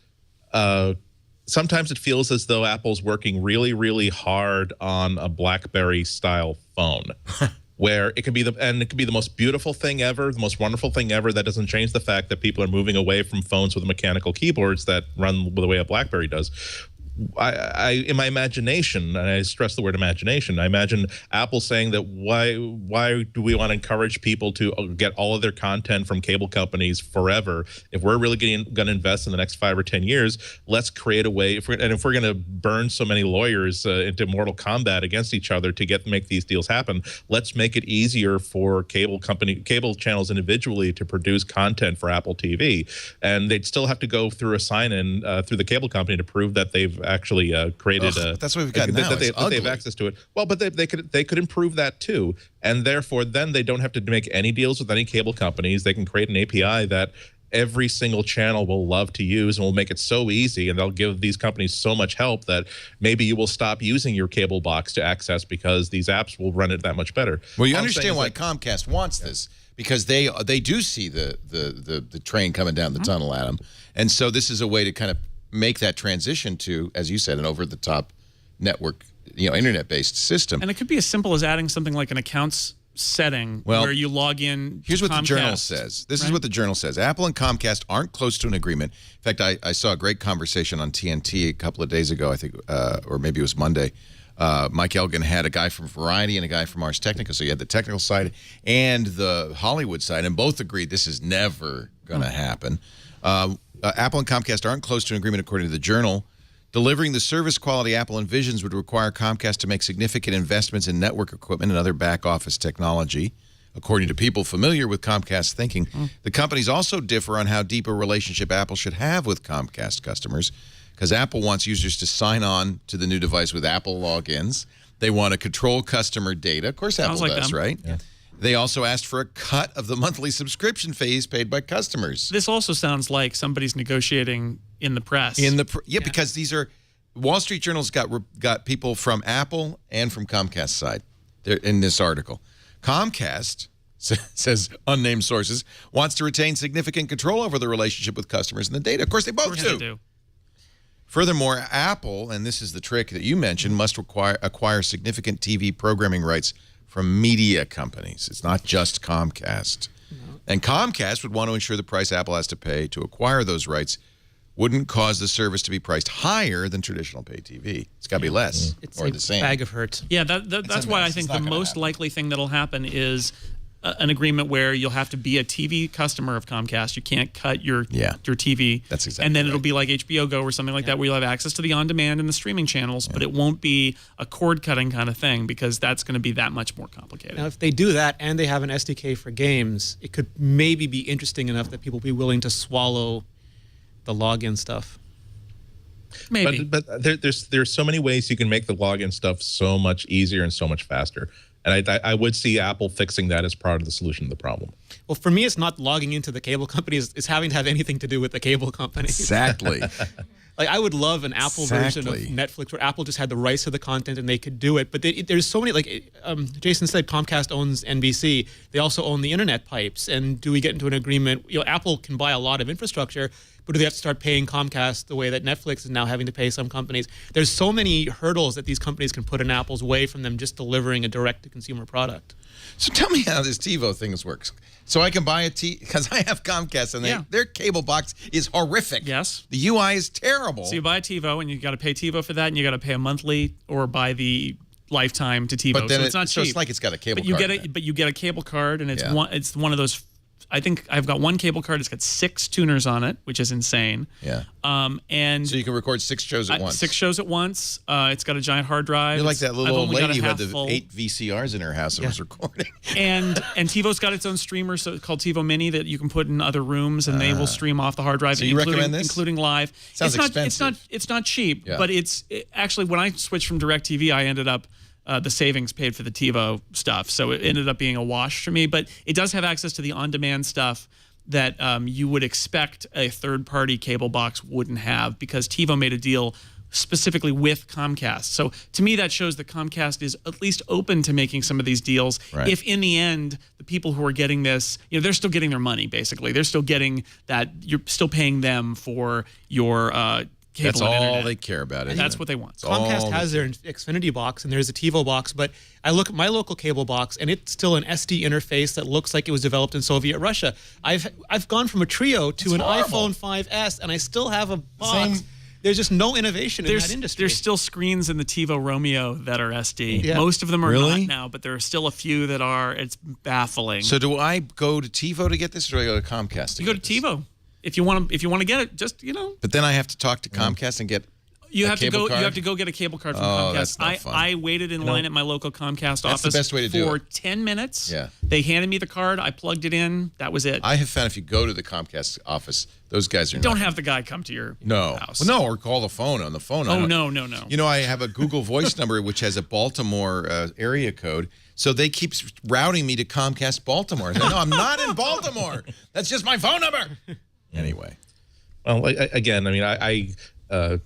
sometimes it feels as though Apple's working really, really hard on a BlackBerry style phone, where it could be the most beautiful thing ever, the most wonderful thing ever. That doesn't change the fact that people are moving away from phones with mechanical keyboards that run the way a BlackBerry does. I in my imagination, and I stress the word imagination, I imagine Apple saying that why do we want to encourage people to get all of their content from cable companies forever? If we're really going to invest in the next 5 or 10 years, let's create a way. If we're going to burn so many lawyers into mortal combat against each other to make these deals happen, let's make it easier for cable channels individually to produce content for Apple TV, and they'd still have to go through a sign-in through the cable company to prove that they've actually created that's what we've got now. that they have access to it. Well, but they could improve that too, and therefore then they don't have to make any deals with any cable companies. They can create an API that every single channel will love to use, and will make it so easy, and they'll give these companies so much help that maybe you will stop using your cable box to access because these apps will run it that much better. Well, you understand why Comcast wants this, because they do see the train coming down the tunnel at them, and so this is a way to kind of make that transition to, as you said, an over-the-top network, internet-based system. And it could be as simple as adding something like an accounts setting where you log in. Here's what Comcast, the journal says. This is what the journal says. Apple and Comcast aren't close to an agreement. In fact, I saw a great conversation on TNT a couple of days ago, I think, or maybe it was Monday. Mike Elgin had a guy from Variety and a guy from Ars Technica. So you had the technical side and the Hollywood side, and both agreed this is never going to happen. Apple and Comcast aren't close to an agreement, according to the journal. Delivering the service quality Apple envisions would require Comcast to make significant investments in network equipment and other back-office technology, according to people familiar with Comcast thinking. The companies also differ on how deep a relationship Apple should have with Comcast customers, because Apple wants users to sign on to the new device with Apple logins. They want to control customer data. Of course, Apple does, right? Yeah. They also asked for a cut of the monthly subscription fees paid by customers. This also sounds like somebody's negotiating in the press. Because these are Wall Street Journal's got people from Apple and from Comcast side. They're in this article. Comcast says unnamed sources wants to retain significant control over the relationship with customers and the data. Of course, they both do. Furthermore, Apple, and this is the trick that you mentioned, must acquire significant TV programming rights from media companies. It's not just Comcast. And Comcast would want to ensure the price Apple has to pay to acquire those rights wouldn't cause the service to be priced higher than traditional pay TV. It's got to be less It's or a the same. bag of hurts. Yeah, that's why I think the most likely thing that'll happen is an agreement where you'll have to be a TV customer of Comcast. You can't cut your TV. That's exactly And then right. it'll be like HBO Go or something like that, where you'll have access to the on-demand and the streaming channels, but it won't be a cord-cutting kind of thing because that's going to be that much more complicated. Now, if they do that and they have an SDK for games, it could maybe be interesting enough that people will be willing to swallow the login stuff. Maybe. But there's so many ways you can make the login stuff so much easier and so much faster. And I would see Apple fixing that as part of the solution to the problem. Well, for me, it's not logging into the cable companies. It's having to have anything to do with the cable companies. Exactly. Like, I would love an Apple version of Netflix where Apple just had the rights to the content and they could do it. But there's so many, like Jason said, Comcast owns NBC. They also own the internet pipes. And do we get into an agreement? Apple can buy a lot of infrastructure, but do they have to start paying Comcast the way that Netflix is now having to pay some companies? There's so many hurdles that these companies can put in Apple's way from them just delivering a direct-to-consumer product. So tell me how this TiVo thing works. So I can buy a because I have Comcast and their cable box is horrific. Yes. The UI is terrible. So you buy a TiVo and you got to pay TiVo for that, and you got to pay a monthly or buy the lifetime to TiVo. But then so it's not cheap. So it's like it's got a cable but card. But you get a cable card, and it's one of those. I think I've got one cable card. It's got 6 tuners on it, which is insane. Yeah. And so you can record 6 shows at once. 6 shows at once. It's got a giant hard drive. You're like that little old lady who had the full. 8 VCRs in her house and was recording. And TiVo's got its own streamer, so it's called TiVo Mini, that you can put in other rooms, and they will stream off the hard drive. So you recommend this? Including live. Sounds expensive. It's not cheap, but actually when I switched from DirecTV, I ended up. The savings paid for the TiVo stuff, so it ended up being a wash for me. But it does have access to the on-demand stuff that you would expect a third-party cable box wouldn't have, because TiVo made a deal specifically with Comcast. So to me, that shows that Comcast is at least open to making some of these deals. Right. If in the end, the people who are getting this, they're still getting their money, basically. They're still getting that. You're still paying them for your cable. That's and all internet. they care about. That's what they want. Comcast has their Xfinity box, and there's a TiVo box, but I look at my local cable box, and it's still an SD interface that looks like it was developed in Soviet Russia. I've gone from a Trio to an iPhone 5S, and I still have a box. There's just no innovation in that industry. There's still screens in the TiVo Romeo that are SD. Yeah. Most of them are Really? not now, but there are still a few that are. It's baffling. So do I go to TiVo to get this, or do I go to Comcast? You go to TiVo. If you want to get it, just But then I have to talk to Comcast and get. You have to go. card? You have to go get a cable card from Oh, Comcast. that's not fun. I waited in line at my local Comcast office the best way to do for it. 10 minutes. Yeah. They handed me the card. I plugged it in. That was it. I have found if you go to the Comcast office, those guys are Don't have the guy come to your house. Well, no, or call the phone on the phone. Oh no. I have a Google Voice number which has a Baltimore area code, so they keep routing me to Comcast Baltimore. No, I'm not in Baltimore. That's just my phone number. Anyway. Well, again, I mean, I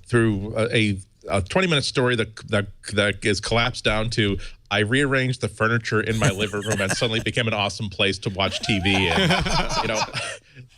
through a 20-minute story that is collapsed down to I rearranged the furniture in my living room and suddenly became an awesome place to watch TV. And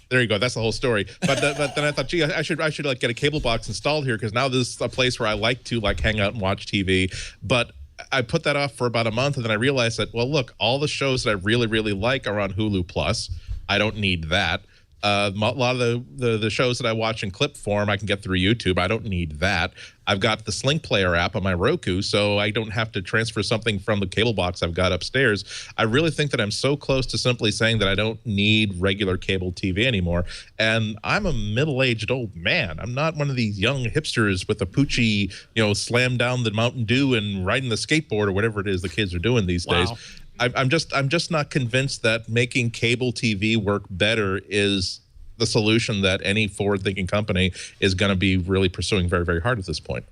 there you go. That's the whole story. But then I thought, gee, I should like get a cable box installed here, because now this is a place where I like to hang out and watch TV. But I put that off for about a month, and then I realized that, well, look, all the shows that I really, really like are on Hulu Plus. I don't need that. A lot of the shows that I watch in clip form, I can get through YouTube. I don't need that. I've got the Sling Player app on my Roku, so I don't have to transfer something from the cable box I've got upstairs. I really think that I'm so close to simply saying that I don't need regular cable TV anymore. And I'm a middle-aged old man. I'm not one of these young hipsters with a Poochie, slam down the Mountain Dew and riding the skateboard or whatever it is the kids are doing these days. I'm just not convinced that making cable TV work better is the solution that any forward-thinking company is going to be really pursuing very, very hard at this point.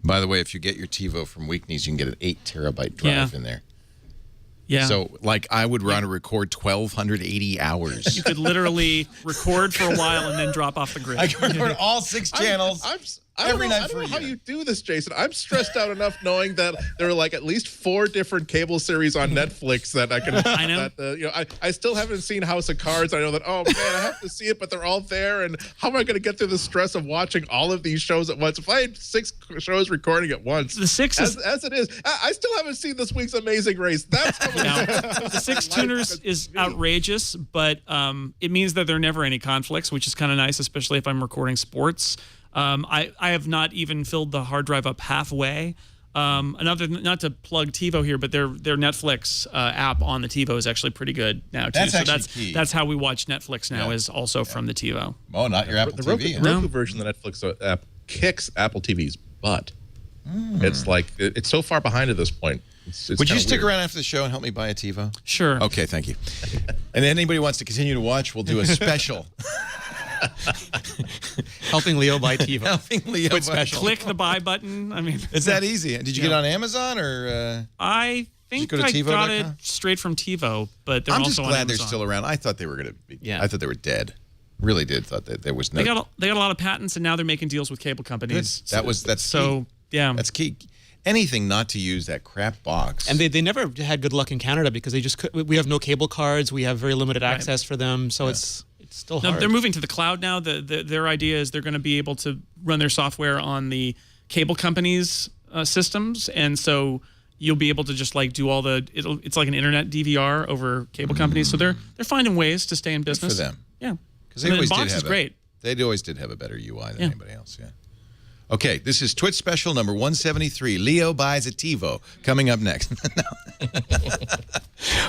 By the way, if you get your TiVo from Weekneys, you can get an 8-terabyte drive in there. Yeah. So, I would want to record 1,280 hours. You could literally record for a while and then drop off the grid. I can record all 6 channels. every night I for don't a know how year. you do this, Jason. I'm stressed out enough knowing that there are like at least 4 different cable series on Netflix that I can. I know. That, I still haven't seen House of Cards. I know that. Oh man, I have to see it, but they're all there. And how am I going to get through the stress of watching all of these shows at once? If I had 6 shows recording at once, The 6 is as it is, I still haven't seen this week's Amazing Race. That's the 6 tuners is outrageous, but it means that there are never any conflicts, which is kind of nice, especially if I'm recording sports. I have not even filled the hard drive up halfway. Another, not to plug TiVo here, but their Netflix app on the TiVo is actually pretty good now too. That's so actually key. that's how we watch Netflix now, Yeah. is also from the TiVo. Oh, not your Apple the TV. Roku version of the Netflix app kicks Apple TV's butt. It's like it's so far behind at this point. It's Would you kinda stick weird. around after the show and help me buy a TiVo? Sure. Okay, thank you. And anybody wants to continue to watch, we'll do a special. Helping Leo buy TiVo. Helping Leo buy- special. Click the buy button. I mean, It's that easy. Did you get it on Amazon or? I think go to I got TiVo.com? it straight from TiVo, but they're I'm also just on glad they're Amazon. still around. I thought they were going to be. Yeah. I thought they were dead. Really did. Thought that there was no. They got a lot of patents, and now they're making deals with cable companies. Good. That's so key. yeah. That's key. Anything not to use that crap box. And they never had good luck in Canada because they just we have no cable cards. We have very limited access for them, so it's still No, hard. they're moving to the cloud now. Their idea is they're going to be able to run their software on the cable companies' systems, and so you'll be able to just like do all the. It's like an internet DVR over cable companies. So they're finding ways to stay in business. for them. Yeah, Because they always box did is have great. They always did have a better UI than anybody else. Yeah. Okay, this is Twit Special number 173. Leo buys a TiVo. Coming up next.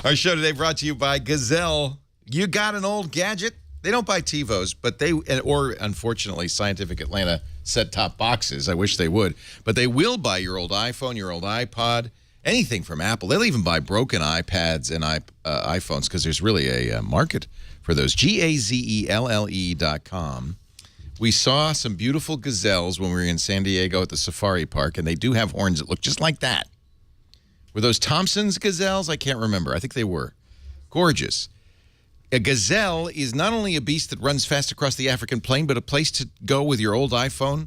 Our show today brought to you by Gazelle. You got an old gadget? They don't buy TiVos, but or unfortunately, Scientific Atlanta set-top boxes. I wish they would. But they will buy your old iPhone, your old iPod, anything from Apple. They'll even buy broken iPads and iPhones because there's really a market for those. GAZELLE.com. We saw some beautiful gazelles when we were in San Diego at the safari park, and they do have horns that look just like that. Were those Thompson's gazelles? I can't remember. I think they were. Gorgeous. A gazelle is not only a beast that runs fast across the African plain, but a place to go with your old iPhone.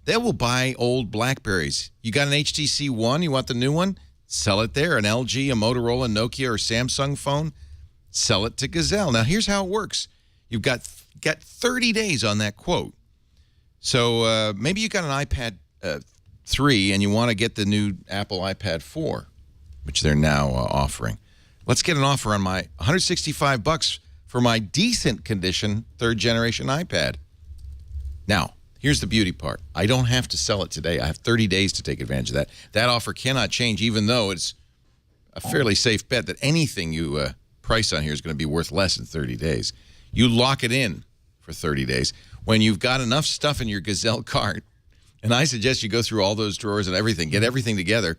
They will buy old BlackBerries. You got an HTC One, you want the new one? Sell it there. An LG, a Motorola, Nokia, or Samsung phone? Sell it to Gazelle. Now, here's how it works. You've got 30 days on that quote. So maybe you got an iPad 3 and you want to get the new Apple iPad 4, which they're now offering. Let's get an offer on my $165 for my decent condition 3rd generation iPad. Now, here's the beauty part. I don't have to sell it today. I have 30 days to take advantage of that. That offer cannot change, even though it's a fairly safe bet that anything you price on here is going to be worth less in 30 days. You lock it in for 30 days. When you've got enough stuff in your Gazelle cart, and I suggest you go through all those drawers and everything, get everything together,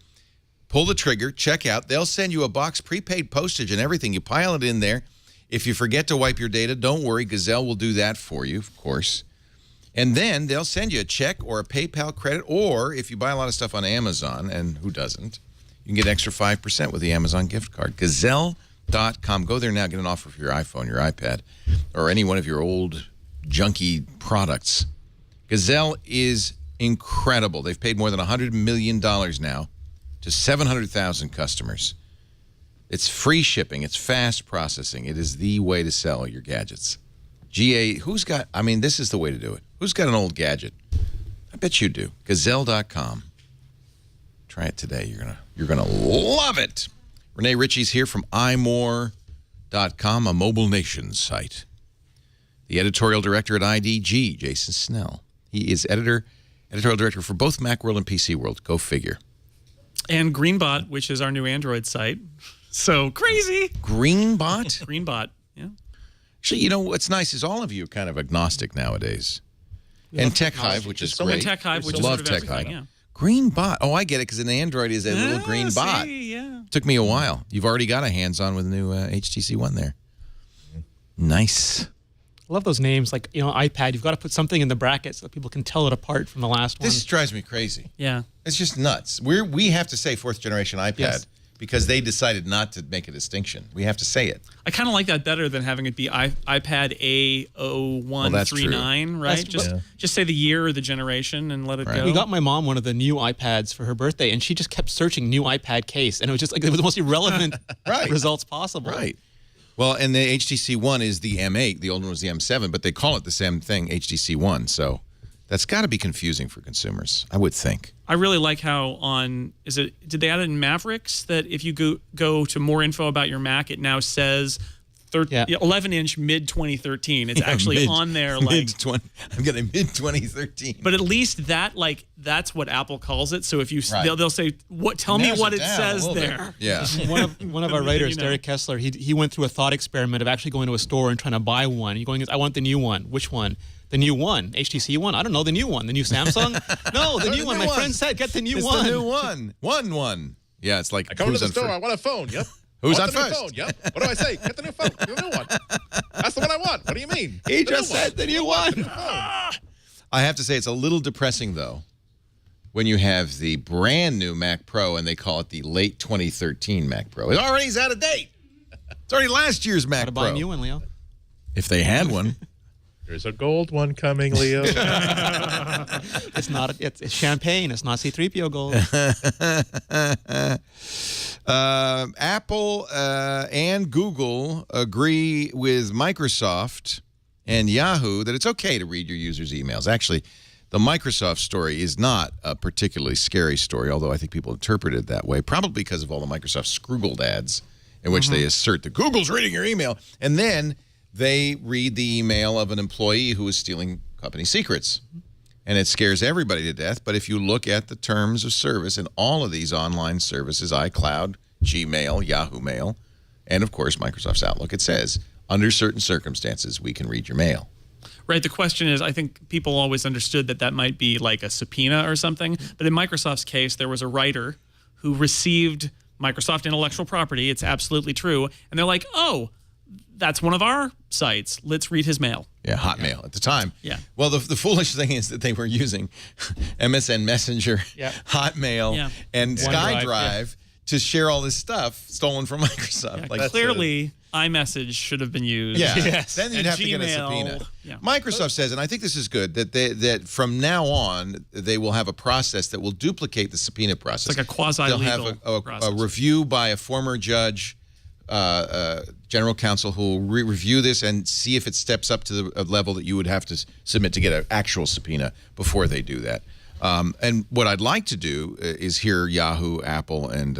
pull the trigger, check out. They'll send you a box, prepaid postage and everything. You pile it in there. If you forget to wipe your data, don't worry. Gazelle will do that for you, of course. And then they'll send you a check or a PayPal credit, or if you buy a lot of stuff on Amazon, and who doesn't, you can get extra 5% with the Amazon gift card. Gazelle.com. Go there now. Get an offer for your iPhone, your iPad, or any one of your old junky products. Gazelle is incredible. They've paid more than $100 million now to 700,000 customers. It's free shipping. It's fast processing. It is the way to sell your gadgets. Who's got, I mean, this is the way to do it. Who's got an old gadget? I bet you do. Gazelle.com. Try it today. You're gonna love it. Renee Ritchie's here from iMore.com, a Mobile Nation site. The editorial director at IDG, Jason Snell. He is editorial director for both Macworld and PC World. Go figure. And Greenbot, which is our new Android site. So crazy. Greenbot? Greenbot, yeah. Actually, you know what's nice is all of you are kind of agnostic nowadays. And TechHive, which is great. And TechHive, which is love sort of everything, TechHive. yeah. Greenbot. Oh, I get it, because an Android is a little green bot. Yeah. Took me a while. You've already got a hands-on with the new HTC One there. Nice. I love those names, like, iPad. You've got to put something in the bracket so that people can tell it apart from the last one. This drives me crazy. Yeah. It's just nuts. We have to say 4th generation iPad. Yes. because they decided not to make a distinction. We have to say it. I kind of like that better than having it be iPad A0139, right? Just say the year or the generation and let it go. We got my mom one of the new iPads for her birthday, and she just kept searching new iPad case, and it was just like it was the most irrelevant results possible. Right. Well, and the HTC One is the M8. The old one was the M7, but they call it the same thing, HTC One. So that's got to be confusing for consumers, I would think. I really like how did they add it in Mavericks that if you go to more info about your Mac, it now says 11-inch mid-2013. It's actually on there like I'm getting mid-2013. But at least that's what Apple calls it. So if you they'll say tell me what it says there. Yeah. one of our writers, Derek Kessler, he went through a thought experiment of actually going to a store and trying to buy one. You're going, I want the new one. Which one? The new one, HTC One. I don't know, the new one, the new Samsung. No, the new one. My friend said, get the new one. The new one. One. Yeah, it's like I come to the store. I want a phone. Yep. Who's on first? Phone. Yep. What do I say? Get the new phone. Get the new one. That's the one I want. What do you mean? He just said the new one. I have to say, it's a little depressing though, when you have the brand new Mac Pro and they call it the late 2013 Mac Pro. It already is out of date. It's already last year's Mac Pro. Buy a new one, Leo. If they had one. There's a gold one coming, Leo. It's not. It's champagne. It's not C-3PO gold. Apple and Google agree with Microsoft and Yahoo that it's okay to read your users' emails. Actually, the Microsoft story is not a particularly scary story, although I think people interpret it that way, probably because of all the Microsoft Scroogled ads in which they assert that Google's reading your email, and then they read the email of an employee who is stealing company secrets. And it scares everybody to death. But if you look at the terms of service in all of these online services, iCloud, Gmail, Yahoo Mail, and of course Microsoft's Outlook, it says, under certain circumstances, we can read your mail. Right. The question is, I think people always understood that might be like a subpoena or something. But in Microsoft's case, there was a writer who received Microsoft intellectual property. It's absolutely true. And they're like, oh, that's one of our sites. Let's read his mail. Yeah, Hotmail at the time. Yeah. Well, the foolish thing is that they were using MSN Messenger, Hotmail, and SkyDrive to share all this stuff stolen from Microsoft. Yeah, clearly, iMessage should have been used. Yeah. Yes. Then you'd have to get a subpoena. Yeah. Microsoft says, and I think this is good, that from now on they will have a process that will duplicate the subpoena process. It's like a quasi-legal They'll have a review by a former judge, general counsel, who will review this and see if it steps up to the level that you would have to submit to get an actual subpoena before they do that. And what I'd like to do is hear Yahoo, Apple, and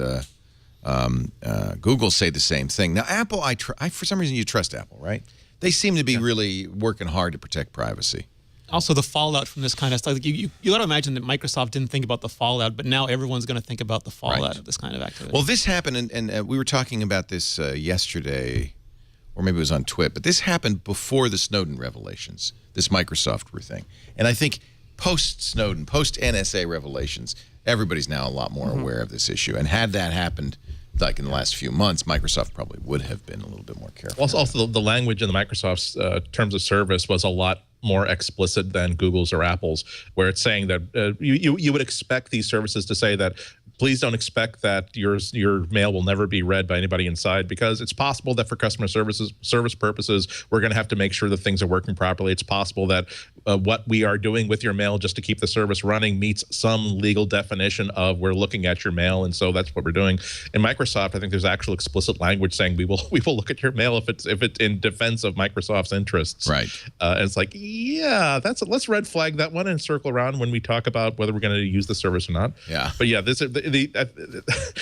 Google say the same thing. Now, Apple, for some reason, you trust Apple, right? They seem to be really working hard to protect privacy. Also, the fallout from this kind of stuff. Like you got to imagine that Microsoft didn't think about the fallout, but now everyone's going to think about the fallout of this kind of activity. Well, this happened, and we were talking about this yesterday, or maybe it was on Twitter, but this happened before the Snowden revelations, this Microsoft thing. And I think post-Snowden, post-NSA revelations, everybody's now a lot more aware of this issue. And had that happened, like in the last few months, Microsoft probably would have been a little bit more careful. Also, the language in the Microsoft's terms of service was a lot more explicit than Google's or Apple's, where it's saying that you would expect these services to say that please don't expect that your mail will never be read by anybody inside, because it's possible that for customer service purposes, we're going to have to make sure that things are working properly. It's possible that what we are doing with your mail just to keep the service running meets some legal definition of we're looking at your mail, and so that's what we're doing. In Microsoft, I think there's actual explicit language saying we will look at your mail if it's in defense of Microsoft's interests. Right. And it's like, yeah, let's red flag that one and circle around when we talk about whether we're going to use the service or not. Yeah. But yeah,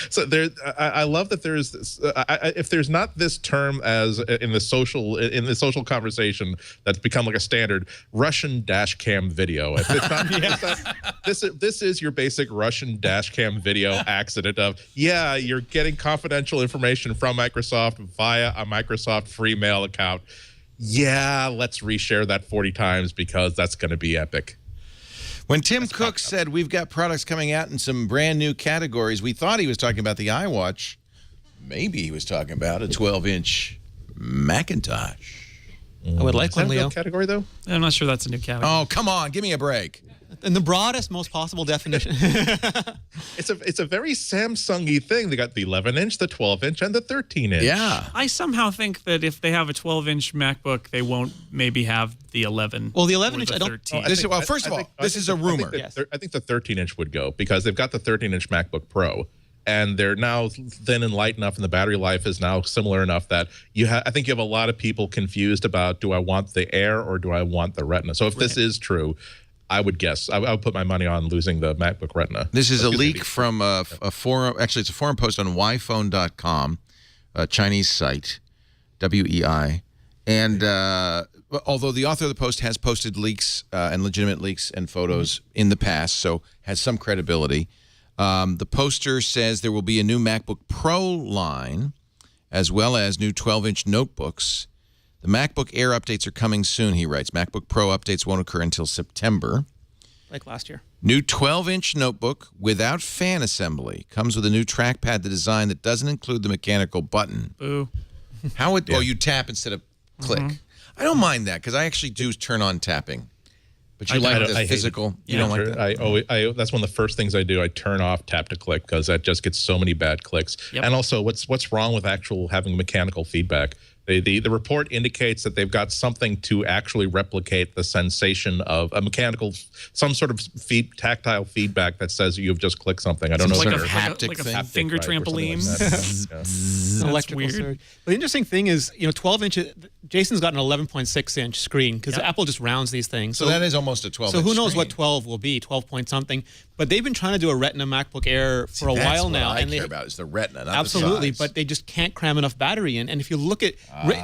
so there. I love that there's this. If there's not this term as in the social conversation that's become like a standard, Russian dash cam video. If it's not, this is your basic Russian dash cam video accident of you're getting confidential information from Microsoft via a Microsoft free mail account. Yeah, let's reshare that 40 times because that's going to be epic. When Tim Cook said we've got products coming out in some brand new categories, we thought he was talking about the iWatch. Maybe he was talking about a 12-inch Macintosh. I would like one, Leo. Category though? I'm not sure that's a new category. Oh, come on, give me a break. In the broadest, most possible definition. It's a very Samsung-y thing. They got the 11-inch, the 12-inch, and the 13-inch. Yeah. I somehow think that if they have a 12-inch MacBook, they won't maybe have the 11. Well, the or 11-inch, the I don't. 13. First of all, this is a rumor. I think the 13-inch would go because they've got the 13-inch MacBook Pro, and they're now thin and light enough, and the battery life is now similar enough that I think you have a lot of people confused about, do I want the Air or do I want the Retina? So if this is true, I would guess I would put my money on losing the MacBook Retina. This is a leak from a forum. Actually, it's a forum post on wiphone.com, a Chinese site, WEI. And although the author of the post has posted leaks and legitimate leaks and photos in the past, so has some credibility, the poster says there will be a new MacBook Pro line, as well as new 12-inch notebooks. The MacBook Air updates are coming soon, he writes. MacBook Pro updates won't occur until September. Like last year. New 12-inch notebook without fan assembly. Comes with a new trackpad, the design that doesn't include the mechanical button. Boo. How would, you tap instead of click. I don't mind that because I actually do turn on tapping. But you like the physical. You don't like that? That's one of the first things I do. I turn off tap to click because that just gets so many bad clicks. Yep. And also, what's wrong with having mechanical feedback? The report indicates that they've got something to actually replicate the sensation of a mechanical, some sort of tactile feedback that says you've just clicked something. I don't know. Like if a haptic thing. finger trampoline. An electrical surge. But the interesting thing is, 12 inches. Jason's got an 11.6-inch screen because Apple just rounds these things. So that is almost a 12-inch So who knows screen. what 12 will be, 12 point something. But they've been trying to do a Retina MacBook Air for a while now. That's what I care about is the Retina, not absolutely, the size. but they just can't cram enough battery in. And if you look at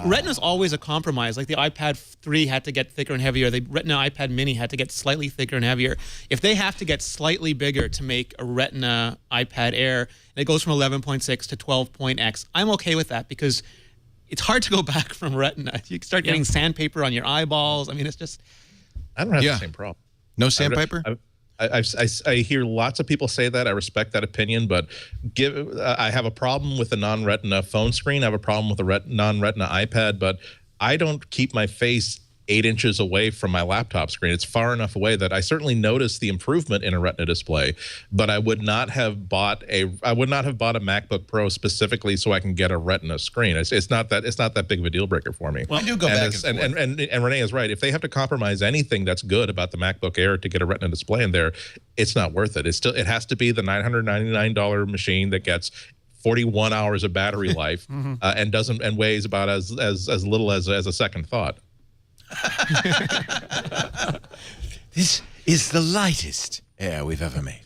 Retina's always a compromise. Like the iPad 3 had to get thicker and heavier. The Retina iPad Mini had to get slightly thicker and heavier. If they have to get slightly bigger to make a Retina iPad Air, and it goes from 11.6 to 12.x, I'm okay with that because it's hard to go back from Retina. You start getting sandpaper on your eyeballs. I mean, it's just. I don't have the same problem. No sandpaper? I hear lots of people say that. I respect that opinion, but I have a problem with the non-Retina phone screen. I have a problem with the non-Retina iPad, but I don't keep my face 8 inches away from my laptop screen. It's far enough away that I certainly notice the improvement in a Retina display, but I would not have bought a MacBook Pro specifically so I can get a Retina screen. It's not that big of a deal breaker for me. Well, I do go back and Renee is right. If they have to compromise anything that's good about the MacBook Air to get a Retina display in there, it's not worth it. It has to be the $999 machine that gets 41 hours of battery life and weighs about as little as a second thought. This is the lightest Air we've ever made.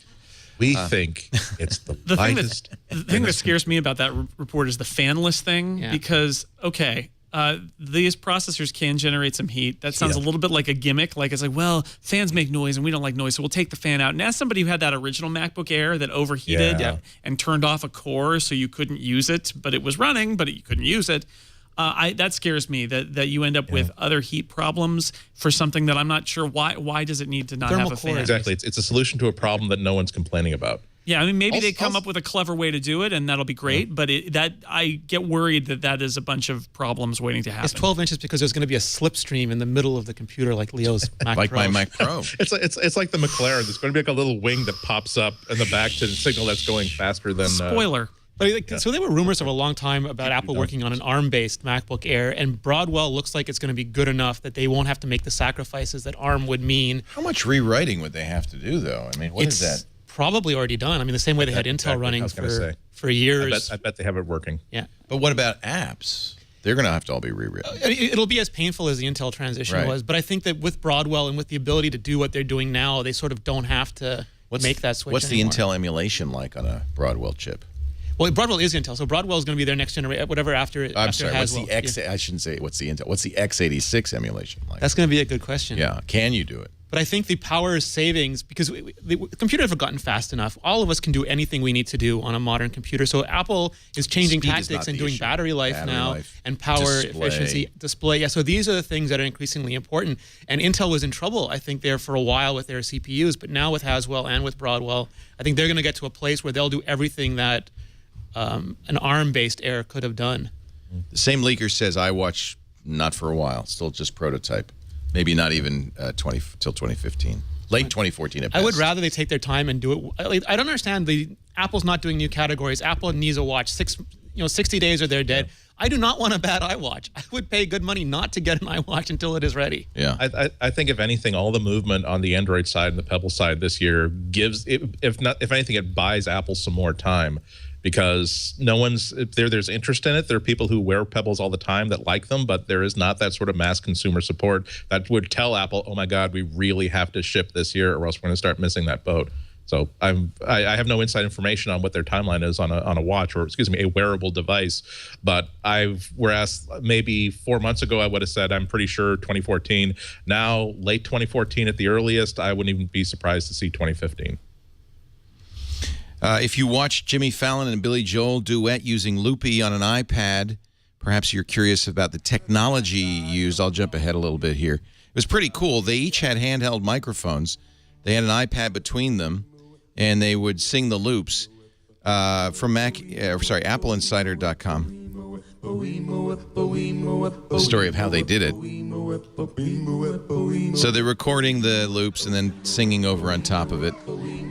We think it's the lightest. The thing that scares me about that report is the fanless thing because, these processors can generate some heat. That sounds a little bit like a gimmick. Like it's like, well, fans make noise and we don't like noise, so we'll take the fan out. And as somebody who had that original MacBook Air that overheated and turned off a core so you couldn't use it, but it was running, but you couldn't use it. That scares me that you end up with other heat problems for something that I'm not sure why does it need to not have a fan? Exactly. It's a solution to a problem that no one's complaining about. Yeah, I mean, maybe they come up with a clever way to do it, and that'll be great. But I get worried that is a bunch of problems waiting to happen. It's 12 inches because there's going to be a slipstream in the middle of the computer, like Leo's Mac like Pro. my Mac Pro. It's like the McLaren. There's going to be like a little wing that pops up in the back to signal that's going faster than. Spoiler. So there were rumors for a long time about Apple working on an ARM-based MacBook Air, and Broadwell looks like it's going to be good enough that they won't have to make the sacrifices that ARM would mean. How much rewriting would they have to do, though? I mean, what is that? Probably already done. I mean, the same way they had Intel running for years. I bet they have it working. Yeah. But what about apps? They're going to have to all be rewritten. It'll be as painful as the Intel transition was, but I think that with Broadwell and with the ability to do what they're doing now, they sort of don't have to make that switch What's anymore. the Intel emulation like on a Broadwell chip? Well, Broadwell is Intel, so Broadwell is going to be their next generation, whatever after it. I'm sorry, what's Haswell. the X? I shouldn't say what's the Intel. What's the x86 emulation like? That's going to be a good question. Yeah, can you do it? But I think the power savings, because the computers have gotten fast enough, all of us can do anything we need to do on a modern computer. So Apple is changing tactics and doing battery life now and power efficiency, display. Yeah, so these are the things that are increasingly important. And Intel was in trouble, I think, there for a while with their CPUs. But now with Haswell and with Broadwell, I think they're going to get to a place where they'll do everything that an ARM-based Air could have done. The same leaker says iWatch not for a while, still just prototype. Maybe not even till 2015. Late 2014 at I would best. rather they take their time and do it. Like, I don't understand Apple's not doing new categories. Apple needs a watch. 60 days or they're dead. I do not want a bad iWatch. I would pay good money not to get an iWatch until it is ready. Yeah. I think if anything, all the movement on the Android side and the Pebble side this year gives, if anything, it buys Apple some more time, because there's interest in it. There are people who wear Pebbles all the time that like them, but there is not that sort of mass consumer support that would tell Apple, oh my God, we really have to ship this year or else we're going to start missing that boat. So I have no inside information on what their timeline is on a watch, or excuse me, a wearable device. But whereas maybe 4 months ago I would have said I'm pretty sure 2014. Now late 2014 at the earliest. I wouldn't even be surprised to see 2015. If you watch Jimmy Fallon and Billy Joel duet using Loopy on an iPad, perhaps you're curious about the technology used. I'll jump ahead a little bit here. It was pretty cool. They each had handheld microphones. They had an iPad between them, and they would sing the loops from AppleInsider.com. The story of how they did it. So they're recording the loops and then singing over on top of it.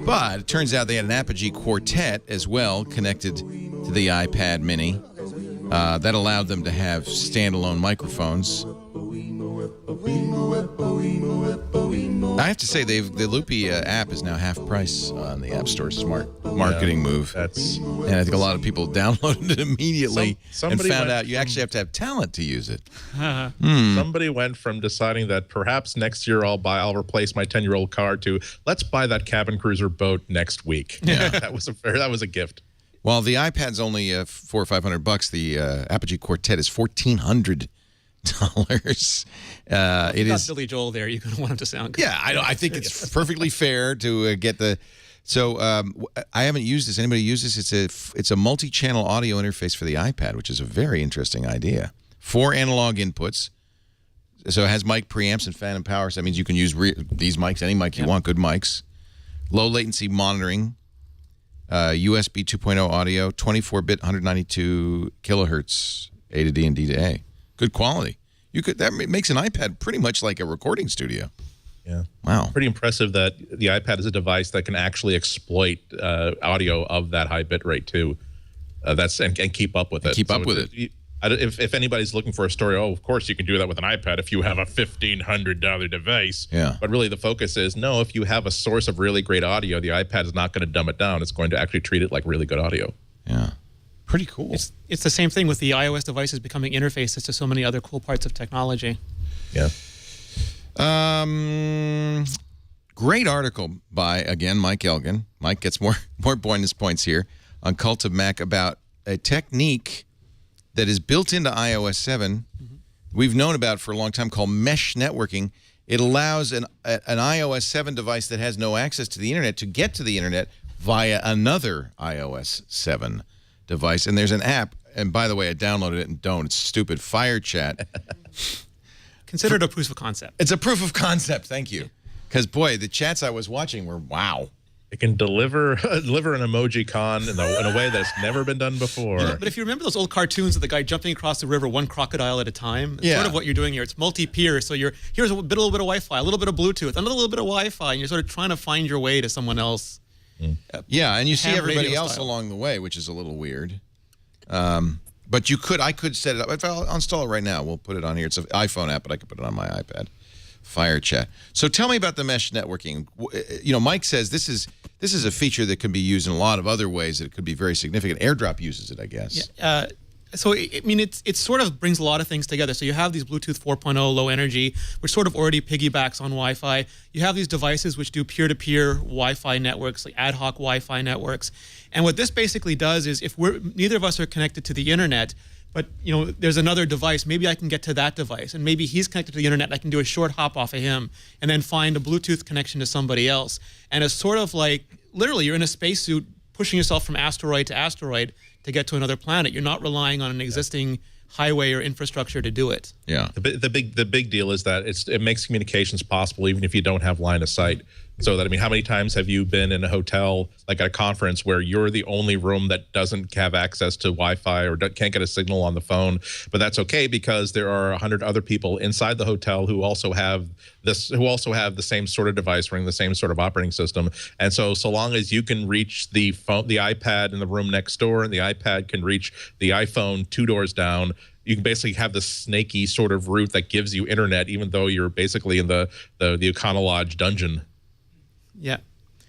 But it turns out they had an Apogee Quartet as well connected to the iPad Mini. That allowed them to have standalone microphones. I have to say, the Loopy app is now half price on the App Store. Smart marketing move. And I think a lot of people downloaded it immediately and found out you actually have to have talent to use it. Somebody went from deciding that perhaps next year I'll replace my 10-year-old car to let's buy that cabin cruiser boat next week. Yeah, that was a gift. While the iPad's only $400 or $500, the Apogee Quartet is $1,400. It is Billy Joel there. You're going to want him to sound good. Yeah, I think it's perfectly fair to get the. So I haven't used this. Anybody use this? It's a multi-channel audio interface for the iPad, which is a very interesting idea. 4 analog inputs. So it has mic preamps and phantom power. So that means you can use these mics, any mic you want. Good mics. Low latency monitoring. USB 2.0 audio. 24-bit 192 kilohertz A to D and D to A. Good quality. That makes an iPad pretty much like a recording studio. Yeah. Wow. Pretty impressive that the iPad is a device that can actually exploit audio of that high bit rate too. And keep up with it. If anybody's looking for a story, of course you can do that with an iPad if you have a $1,500 device. Yeah. But really the focus is, no, if you have a source of really great audio, the iPad is not going to dumb it down. It's going to actually treat it like really good audio. Yeah. Pretty cool. It's the same thing with the iOS devices becoming interfaces to so many other cool parts of technology. Yeah. Great article by, again, Mike Elgin. Mike gets more bonus points here on Cult of Mac about a technique that is built into iOS 7. We've known about for a long time, called mesh networking. It allows an iOS 7 device that has no access to the internet to get to the internet via another iOS 7 device. And there's an app, and by the way, I downloaded it and don't. It's stupid. Fire Chat. Consider it a proof of concept. It's a proof of concept. Thank you. Because, boy, the chats I was watching were wow. It can deliver an emoji con in a way that's never been done before. But if you remember those old cartoons of the guy jumping across the river one crocodile at a time, it's sort of what you're doing here. It's multi-peer. So here's a little bit of Wi-Fi, a little bit of Bluetooth, another little bit of Wi-Fi, and you're sort of trying to find your way to someone else. Yeah, and you see everybody else along the way, which is a little weird. But I could set it up. If I'll install it right now, we'll put it on here. It's an iPhone app, but I could put it on my iPad. Fire Chat. So tell me about the mesh networking. Mike says this is a feature that can be used in a lot of other ways that it could be very significant. AirDrop uses it, I guess. Yeah. So, it sort of brings a lot of things together. So you have these Bluetooth 4.0 low energy, which sort of already piggybacks on Wi-Fi. You have these devices which do peer-to-peer Wi-Fi networks, like ad hoc Wi-Fi networks. And what this basically does is if neither of us are connected to the internet, but there's another device, maybe I can get to that device, and maybe he's connected to the internet, and I can do a short hop off of him, and then find a Bluetooth connection to somebody else. And it's sort of like, literally, you're in a spacesuit pushing yourself from asteroid to asteroid to get to another planet. You're not relying on an existing highway or infrastructure to do it. Yeah. The big deal is that it makes communications possible even if you don't have line of sight. So that, I mean, how many times have you been in a hotel, like at a conference, where you're the only room that doesn't have access to Wi-Fi or can't get a signal on the phone? But that's okay because there are 100 other people inside the hotel who also have the same sort of device running the same sort of operating system. And so long as you can reach the phone, the iPad in the room next door, and the iPad can reach the iPhone 2 doors down, you can basically have the snaky sort of route that gives you internet, even though you're basically in the Econo Lodge dungeon. Yeah.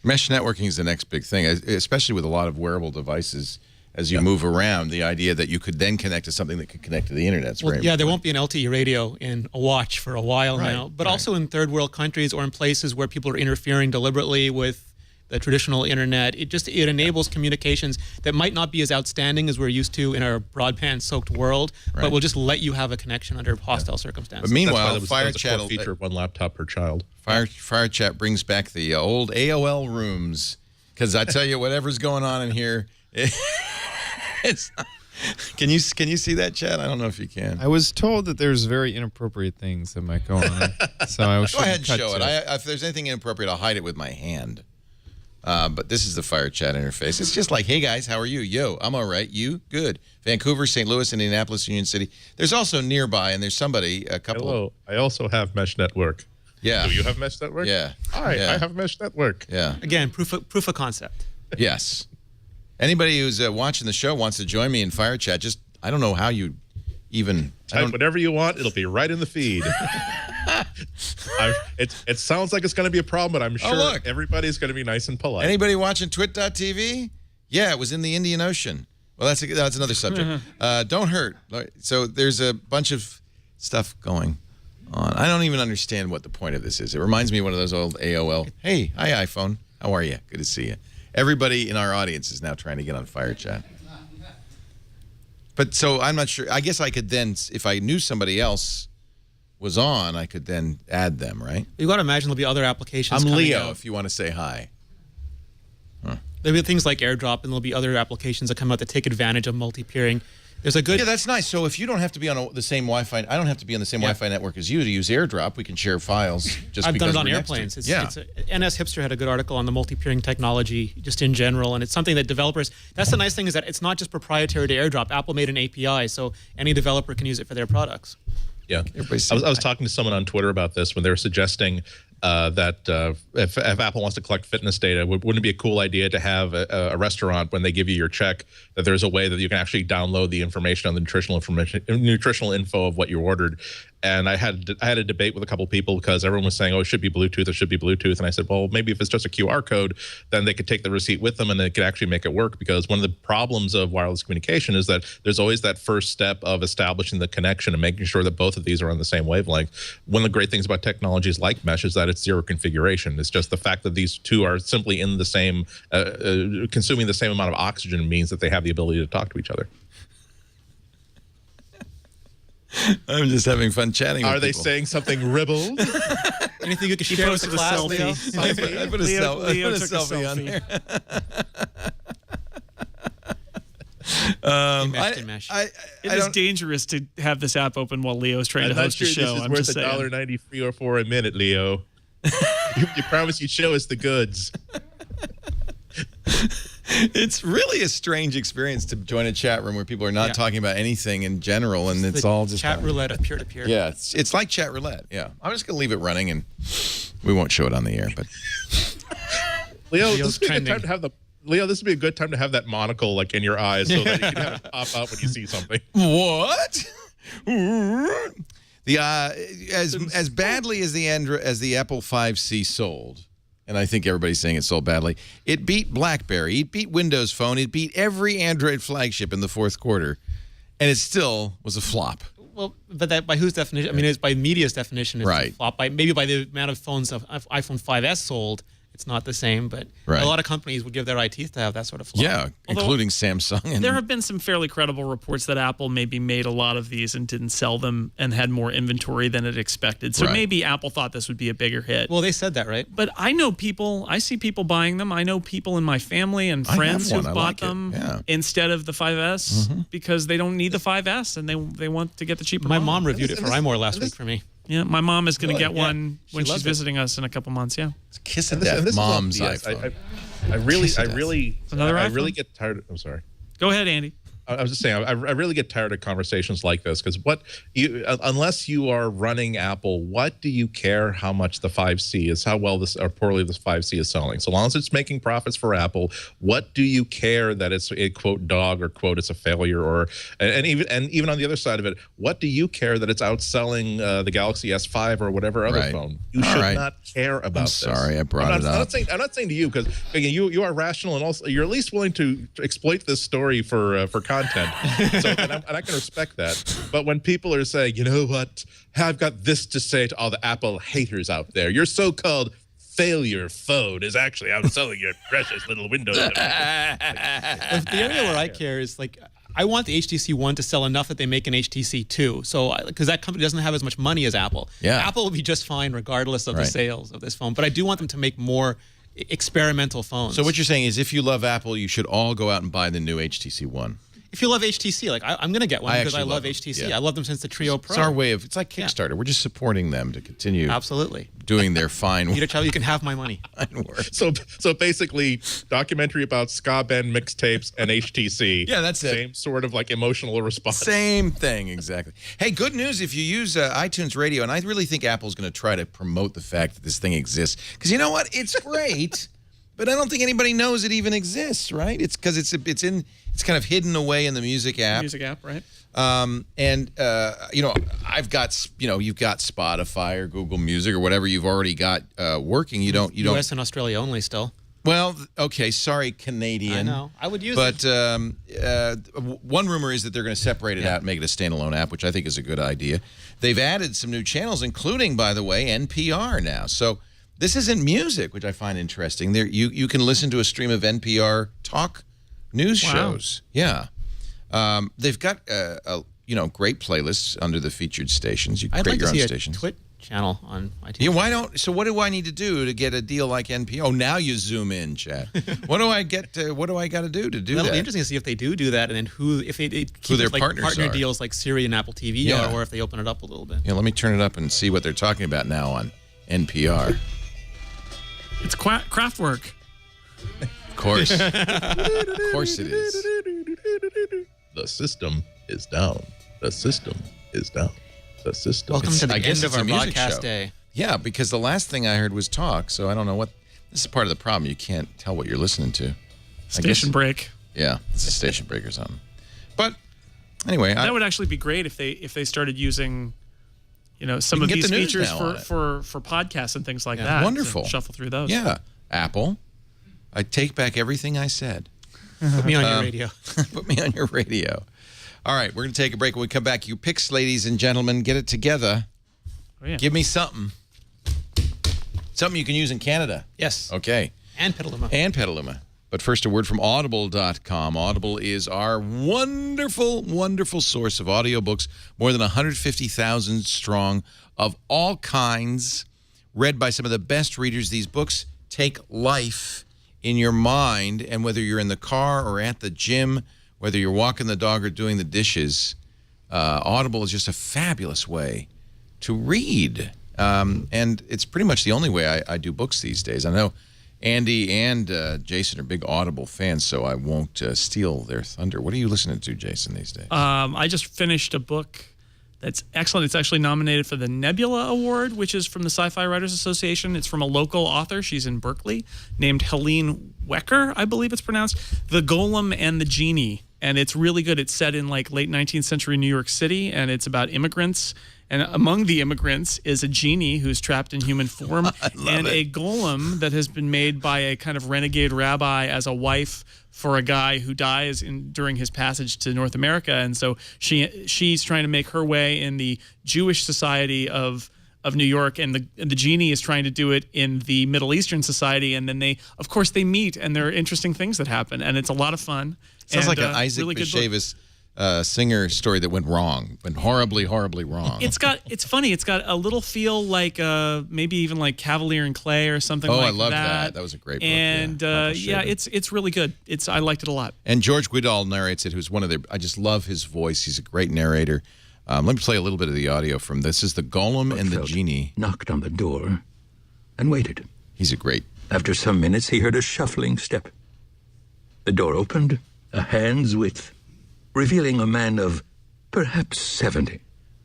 Mesh networking is the next big thing, especially with a lot of wearable devices. As you move around, the idea that you could then connect to something that could connect to the internet. There won't be an LTE radio in a watch for a while now, but also in third world countries or in places where people are interfering deliberately with the traditional internet. It enables communications that might not be as outstanding as we're used to in our broadband-soaked world, but will just let you have a connection under hostile circumstances. But meanwhile, Fire Chat feature of one laptop per child. Fire Chat brings back the old AOL rooms, because I tell you, whatever's going on in here, can you see that, chat? I don't know if you can. I was told that there's very inappropriate things that might go on, so I was go ahead and show it. If there's anything inappropriate, I'll hide it with my hand. But this is the Fire Chat interface. It's just like, hey guys, how are you? Yo, I'm all right. You? Good. Vancouver, St. Louis, Indianapolis, Union City. There's also nearby, and there's somebody, a couple. Hello, I also have Mesh Network. Yeah. Do you have Mesh Network? Yeah. Hi, I have Mesh Network. Yeah. Again, proof of concept. Yes. Anybody who's watching the show wants to join me in Fire Chat, just, I don't know how you even... Type whatever you want. It'll be right in the feed. It sounds like it's going to be a problem, but I'm sure everybody's going to be nice and polite. Anybody watching twit.tv? Yeah, it was in the Indian Ocean. Well, that's another subject. Don't hurt. So there's a bunch of stuff going on. I don't even understand what the point of this is. It reminds me of one of those old AOL. Hey, hi iPhone. How are you? Good to see you. Everybody in our audience is now trying to get on Fire Chat. But so I'm not sure. I guess I could then, if I knew somebody else was on, I could then add them, right? You've got to imagine there'll be other applications. I'm Leo, if you want to say hi. There'll be things like AirDrop, and there'll be other applications that come out that take advantage of multi-peering. There's a good... Yeah, that's nice. So if you don't have to be on the same Wi-Fi, I don't have to be on the same Wi-Fi network as you to use AirDrop. We can share files just I've because done it on we're airplanes. NS Hipster had a good article on the multi-peering technology just in general, and it's something that developers... That's the nice thing, is that it's not just proprietary to AirDrop. Apple made an API, so any developer can use it for their products. Yeah. I was talking to someone on Twitter about this when they were suggesting that if Apple wants to collect fitness data, wouldn't it be a cool idea to have a restaurant, when they give you your check, that there's a way that you can actually download the information on the nutritional info of what you ordered? And I had a debate with a couple people because everyone was saying, oh, it should be Bluetooth, it should be Bluetooth. And I said, well, maybe if it's just a QR code, then they could take the receipt with them and they could actually make it work. Because one of the problems of wireless communication is that there's always that first step of establishing the connection and making sure that both of these are on the same wavelength. One of the great things about technologies like Mesh is that it's zero configuration. It's just the fact that these two are simply in the same, consuming the same amount of oxygen means that they have the ability to talk to each other. I'm just having fun chatting with Are they people. saying something ribald? Anything you can share with the class, Leo? I put a selfie on there. It is dangerous to have this app open while Leo's trying to host a show. I'm worth $1.93 or $4 a minute, Leo. you promised you'd show us the goods. It's really a strange experience to join a chat room where people are not talking about anything in general, and it's all just chat roulette of peer-to-peer. Yeah, it's like chat roulette. Yeah, I'm just gonna leave it running, and we won't show it on the air. But Leo, this would be a good time to have this would be a good time to have that monocle like in your eyes, so that you can have it pop out when you see something. What? The as badly as the Apple 5C sold. And I think everybody's saying it sold badly. It beat BlackBerry. It beat Windows Phone. It beat every Android flagship in the fourth quarter. And it still was a flop. Well, but that by whose definition? I mean, it's by media's definition. It's a flop. Maybe by the amount of phones of iPhone 5S sold, it's not the same. But a lot of companies would give their eye teeth to have that sort of flop. Yeah, including Samsung. And there have been some fairly credible reports that Apple maybe made a lot of these and didn't sell them and had more inventory than it expected. So maybe Apple thought this would be a bigger hit. Well, they said that, right? But I know people, I see people buying them. I know people in my family and friends who've bought them instead of the 5S because they don't need the 5S and they want to get the cheaper model. My mom reviewed it for iMore last week for me. Yeah, my mom is going to get one when she's loves it. visiting us in a couple months. Yeah. It's a kiss of And this death. is Mom's yes, iPhone. I really Another I iPhone? really get tired. I'm sorry. Go ahead, Andy. I was just saying, I really get tired of conversations like this because unless you are running Apple, what do you care how much the 5C is, how well this or poorly this 5C is selling? So long as it's making profits for Apple, what do you care that it's a quote dog or quote it's a failure or and even on the other side of it, what do you care that it's outselling the Galaxy S5 or whatever other phone? You should not care about this. Sorry, I brought it up. I'm not saying to you because again, you are rational and also you're at least willing to exploit this story for content. So, and I can respect that. But when people are saying, you know what, I've got this to say to all the Apple haters out there, your so-called failure phone is actually outselling your precious little Windows. The area where I care is like, I want the HTC One to sell enough that they make an HTC 2. So, because that company doesn't have as much money as Apple. Yeah. Apple will be just fine regardless of the sales of this phone. But I do want them to make more experimental phones. So what you're saying is if you love Apple, you should all go out and buy the new HTC One. If you love HTC, like I'm going to get one because I love HTC. Yeah. I love them since the Trio Pro. It's our way of, it's like Kickstarter. We're just supporting them to continue doing their fine Peter Chow, you can have my money. work. So basically, documentary about ska band mixtapes and HTC. Yeah, that's it. Same sort of like emotional response. Same thing, exactly. Hey, good news if you use iTunes Radio, and I really think Apple's going to try to promote the fact that this thing exists. Because you know what? It's great, but I don't think anybody knows it even exists, right? It's because it's kind of hidden away in the music app. Music app, right? You know, I've got, you know, you've got Spotify or Google Music or whatever you've already got working. You don't. US and Australia only still. Well, okay, sorry, Canadian. I know. I would use it. But one rumor is that they're going to separate it out and make it a standalone app, which I think is a good idea. They've added some new channels, including, by the way, NPR now. So this isn't music, which I find interesting. There, you can listen to a stream of NPR talk news shows. Yeah. They've got you know, great playlists under the featured stations. You can create your own stations. Twit channel on iTunes. Yeah, why don't? So what do I need to do to get a deal like NPR? Oh, now you zoom in, Chad. What do I get? What do I got to do that? That'll be interesting to see if they do that, and then if they keep their like partners partner are. deals like Siri and Apple TV are, or if they open it up a little bit. Yeah, let me turn it up and see what they're talking about now on NPR. It's Kraftwerk. Of course. Of course it is. The system is down. The system is down. The system. Welcome to the end of it's a our music broadcast show. day. Yeah, because the last thing I heard was talk, so I don't know what. This is part of the problem. You can't tell what you're listening to. Station break. Yeah, it's a station break or something. But anyway, that would actually be great if they started using, you know, some of these features for podcasts and things like that. Wonderful. Shuffle through those. Yeah, Apple. I take back everything I said. Put me on your radio. Put me on your radio. All right, we're going to take a break. When we come back, you picks, ladies and gentlemen, get it together. Oh, yeah. Give me something. Something you can use in Canada. Yes. Okay. And Petaluma. And Petaluma. But first, a word from Audible.com. Audible is our wonderful, wonderful source of audiobooks, more than 150,000 strong, of all kinds, read by some of the best readers. These books take life in your mind, and whether you're in the car or at the gym, whether you're walking the dog or doing the dishes, Audible is just a fabulous way to read. And it's pretty much the only way I do books these days. I know Andy and Jason are big Audible fans, so I won't steal their thunder. What are you listening to, Jason, these days? I just finished a book that's excellent. It's actually nominated for the Nebula Award, which is from the Sci-Fi Writers Association. It's from a local author. She's in Berkeley, named Helene Wecker, I believe it's pronounced. The Golem and the Genie. And it's really good. It's set in like late 19th century New York City, and it's about immigrants. And among the immigrants is a genie who's trapped in human form, and a golem that has been made by a kind of renegade rabbi as a wife for a guy who dies during his passage to North America. And so she's trying to make her way in the Jewish society of New York, and the genie is trying to do it in the Middle Eastern society. And then they meet, and there are interesting things that happen, and it's a lot of fun. Sounds like an Isaac really Bashevis singer story that went horribly, horribly wrong. It's funny. It's got a little feel like maybe even like Cavalier and Clay or something like that. Oh, I love that. That was a great book. And it's really good. I liked it a lot. And George Guidall narrates it, who's one of their, I just love his voice. He's a great narrator. Let me play a little bit of the audio from this. Is the Golem and the Genie. Knocked on the door and waited. He's a great. After some minutes, he heard a shuffling step. The door opened, a hand's width, revealing a man of perhaps 70.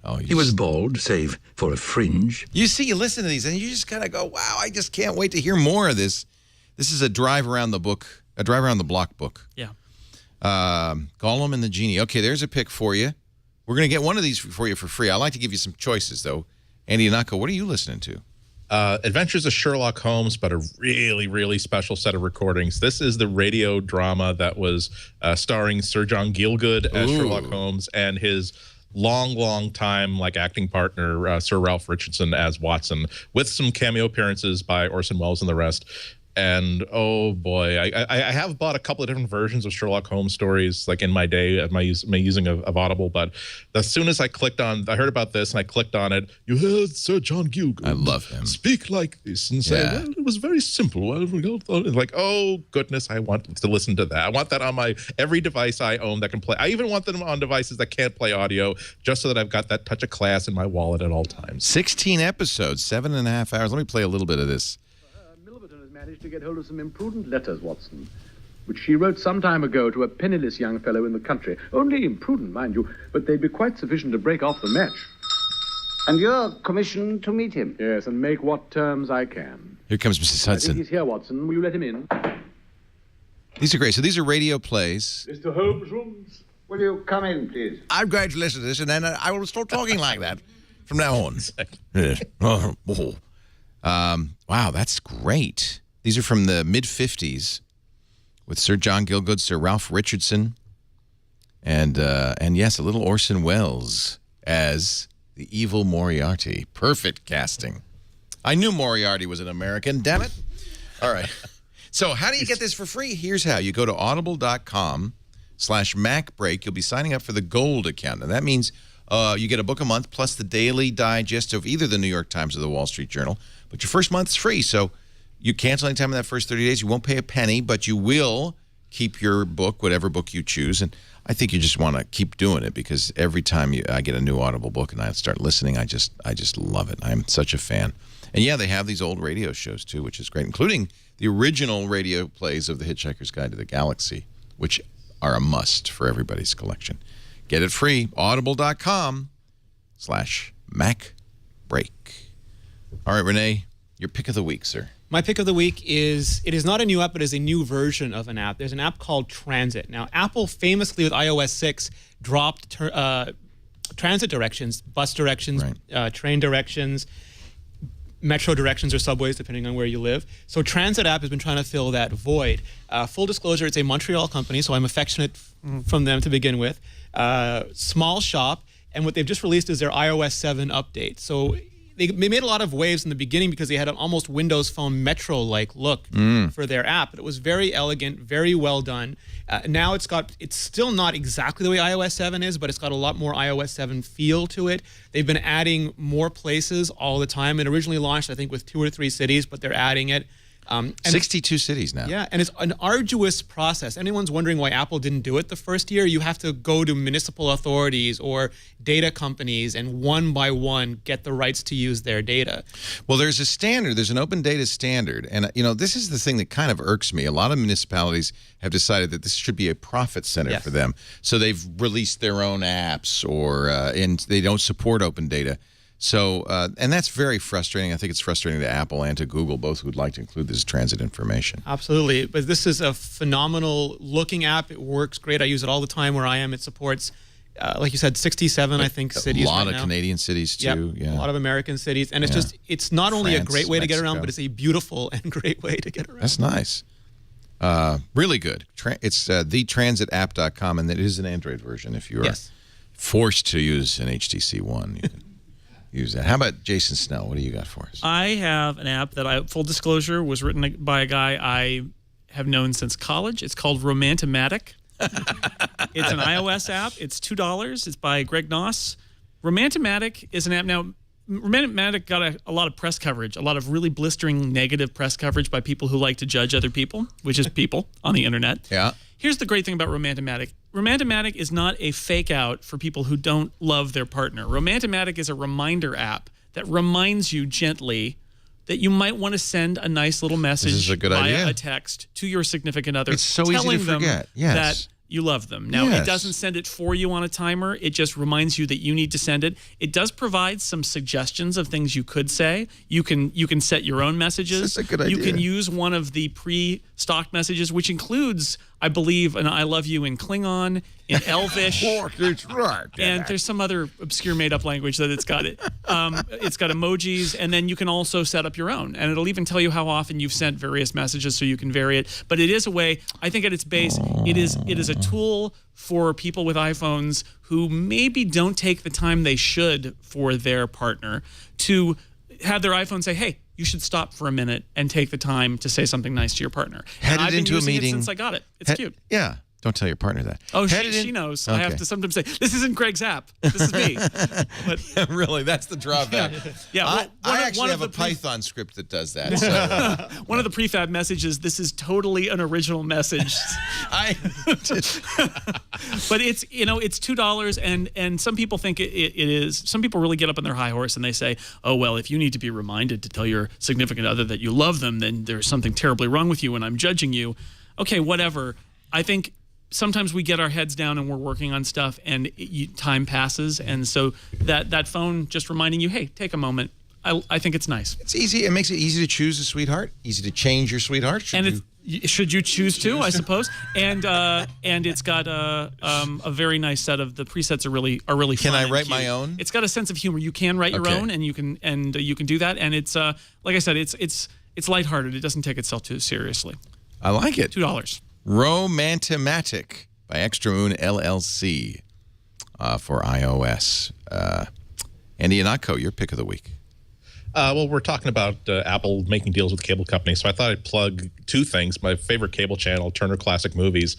Oh, he was bald, save for a fringe. You see, you listen to these, and you just kind of go, wow, I just can't wait to hear more of this. This is a drive around the block book. Yeah. Gollum and the Genie. Okay, there's a pick for you. We're going to get one of these for you for free. I like to give you some choices, though. Andy Anako, what are you listening to? Adventures of Sherlock Holmes, but a really, really special set of recordings. This is the radio drama that was starring Sir John Gielgud as Sherlock Holmes and his long time acting partner, Sir Ralph Richardson as Watson, with some cameo appearances by Orson Welles and the rest. And oh boy, I have bought a couple of different versions of Sherlock Holmes stories in my day at my using of Audible. But as soon as I heard about this and I clicked on it, you heard Sir John Gielgud. I love him. Speak like this and say, well, it was very simple. Oh goodness, I want to listen to that. I want that on my every device I own that can play. I even want them on devices that can't play audio, just so that I've got that touch of class in my wallet at all times. 16 episodes, 7.5 hours. Let me play a little bit of this. Managed to get hold of some imprudent letters, Watson, which she wrote some time ago to a penniless young fellow in the country. Only imprudent, mind you, but they'd be quite sufficient to break off the match. And you're commissioned to meet him? Yes, and make what terms I can. Here comes Mrs. Hudson. I think he's here, Watson. Will you let him in? These are great. So these are radio plays. Mr. Holmes' rooms. Will you come in, please? I'm going to listen to this, and then I will start talking like that from now on. Wow, that's great. These are from the mid-'50s with Sir John Gielgud, Sir Ralph Richardson, and yes, a little Orson Welles as the evil Moriarty. Perfect casting. I knew Moriarty was an American, damn it. All right. So how do you get this for free? Here's how. You go to audible.com/MacBreak. You'll be signing up for the Gold account, and that means you get a book a month plus the daily digest of either the New York Times or the Wall Street Journal, but your first month's free, so you cancel anytime in that first 30 days. You won't pay a penny, but you will keep your book, whatever book you choose. And I think you just want to keep doing it because every time I get a new Audible book and I start listening, I just love it. I'm such a fan. And yeah, they have these old radio shows too, which is great, including the original radio plays of The Hitchhiker's Guide to the Galaxy, which are a must for everybody's collection. Get it free, audible.com/MacBreak. All right, Renee, your pick of the week, sir. My pick of the week is, it is not a new app, but is a new version of an app. There's an app called Transit. Now, Apple famously with iOS 6 dropped transit directions, bus directions, train directions, metro directions or subways, depending on where you live. So Transit app has been trying to fill that void. Full disclosure, it's a Montreal company, so I'm affectionate from them to begin with. Small shop, and what they've just released is their iOS 7 update. So they made a lot of waves in the beginning because they had an almost Windows Phone Metro-like look for their app. But it was very elegant, very well done. Now it's still not exactly the way iOS 7 is, but it's got a lot more iOS 7 feel to it. They've been adding more places all the time. It originally launched, I think, with 2 or 3 cities, but they're adding it. 62 cities now. Yeah, and it's an arduous process. Anyone's wondering why Apple didn't do it the first year, you have to go to municipal authorities or data companies and one by one get the rights to use their data. Well, there's a standard. There's an open data standard. And, this is the thing that kind of irks me. A lot of municipalities have decided that this should be a profit center for them. So they've released their own apps and they don't support open data. So, and that's very frustrating. I think it's frustrating to Apple and to Google, both who would like to include this transit information. Absolutely. But this is a phenomenal looking app. It works great. I use it all the time where I am. It supports, like you said, 67, I think, cities A lot right of now. Canadian cities, too. Yep, a lot of American cities. And it's it's not only a great way to get around, but it's a beautiful and great way to get around. That's nice. Really good. It's thetransitapp.com, and it is an Android version if you are forced to use an HTC One. You can use that. How about Jason Snell? What do you got for us? I have an app that full disclosure, was written by a guy I have known since college. It's called Romantomatic. It's an iOS app. It's $2. It's by Greg Noss. Romantomatic is an app. Now, Romantic got a lot of press coverage, a lot of really blistering negative press coverage by people who like to judge other people, which is people on the internet. Yeah. Here's the great thing about Romantomatic. Romantomatic is not a fake out for people who don't love their partner. Romantomatic is a reminder app that reminds you gently that you might want to send a nice little message via a text to your significant other. It's so easy to forget. Yes. That you love them. Now, it doesn't send it for you on a timer. It just reminds you that you need to send it. It does provide some suggestions of things you could say. You can set your own messages. That's a good idea. You can use one of the pre-stocked messages, which includes, I believe, an I love you in Klingon, in Elvish. That's right. And there's some other obscure made-up language that it's got. It's got emojis, and then you can also set up your own. And it'll even tell you how often you've sent various messages so you can vary it. But it is a way, I think at its base, it is a tool for people with iPhones who maybe don't take the time they should for their partner to have their iPhone say, hey, you should stop for a minute and take the time to say something nice to your partner. Headed I've been into a using meeting it since I got it. It's cute. Yeah. Don't tell your partner that. Oh, she knows. Okay. I have to sometimes say, this isn't Greg's app. This is me. But, really, that's the drawback. Yeah, I actually have a Python script that does that. So. One of the prefab messages, this is totally an original message. But it's $2, and some people think it is. Some people really get up on their high horse and they say, oh, well, if you need to be reminded to tell your significant other that you love them, then there's something terribly wrong with you and I'm judging you. Okay, whatever. I think sometimes we get our heads down and we're working on stuff and time passes. And so that phone just reminding you, hey, take a moment. I think it's nice. It's easy. It makes it easy to choose a sweetheart, easy to change your sweetheart. Should you choose to, I suppose. And it's got a very nice set of the presets are really fun. Can I write my own? It's got a sense of humor. You can write your own and you can do that. And it's like I said, it's lighthearted. It doesn't take itself too seriously. I like it. $2. Romantomatic by Extra Moon LLC for iOS. Andy Iannacco, your pick of the week. Well, we're talking about Apple making deals with cable companies, so I thought I'd plug two things: my favorite cable channel, Turner Classic Movies,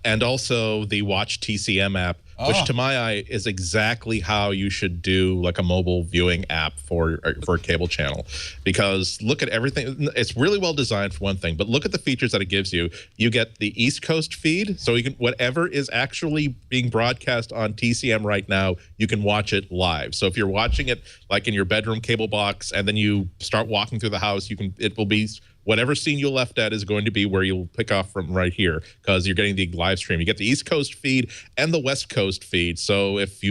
and also the Watch TCM app, which to my eye is exactly how you should do like a mobile viewing app for a cable channel. Because look at everything; it's really well designed for one thing, but look at the features that it gives you. You get the East Coast feed, so you can whatever is actually being broadcast on TCM right now, you can watch it live. So if you're watching it like in your bedroom cable box, and then you start walking through the house, it will be whatever scene you left at is going to be where you'll pick off from right here, because you're getting the live stream. You get the East Coast feed and the West Coast feed. So if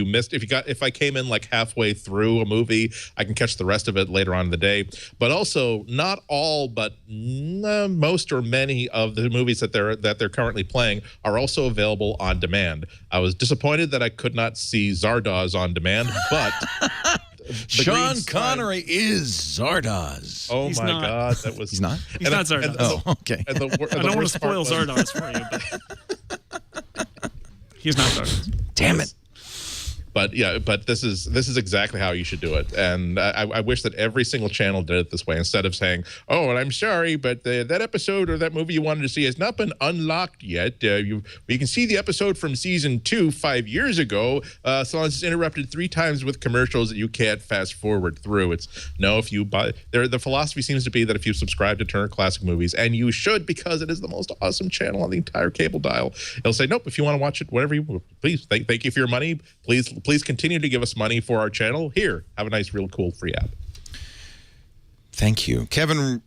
I came in like halfway through a movie, I can catch the rest of it later on in the day. But also, not all, but most or many of the movies that they're currently playing are also available on demand. I was disappointed that I could not see Zardoz on demand, but Sean Connery is Zardoz. Oh my God, that was. He's not. He's not Zardoz. Oh, okay. And I don't want to spoil Zardoz for you, but he's not Zardoz. Damn it. But yeah, but this is exactly how you should do it, and I wish that every single channel did it this way instead of saying, "Oh, and I'm sorry, but that episode or that movie you wanted to see has not been unlocked yet. You can see the episode from season 2 5 years ago, so long as it's interrupted 3 times with commercials that you can't fast forward through." It's no, if you buy the philosophy seems to be that if you subscribe to Turner Classic Movies, and you should because it is the most awesome channel on the entire cable dial, it'll say, "Nope, if you want to watch it, whatever you please, thank you for your money, please continue to give us money for our channel. Here, have a nice, real cool free app." Thank you. Kevin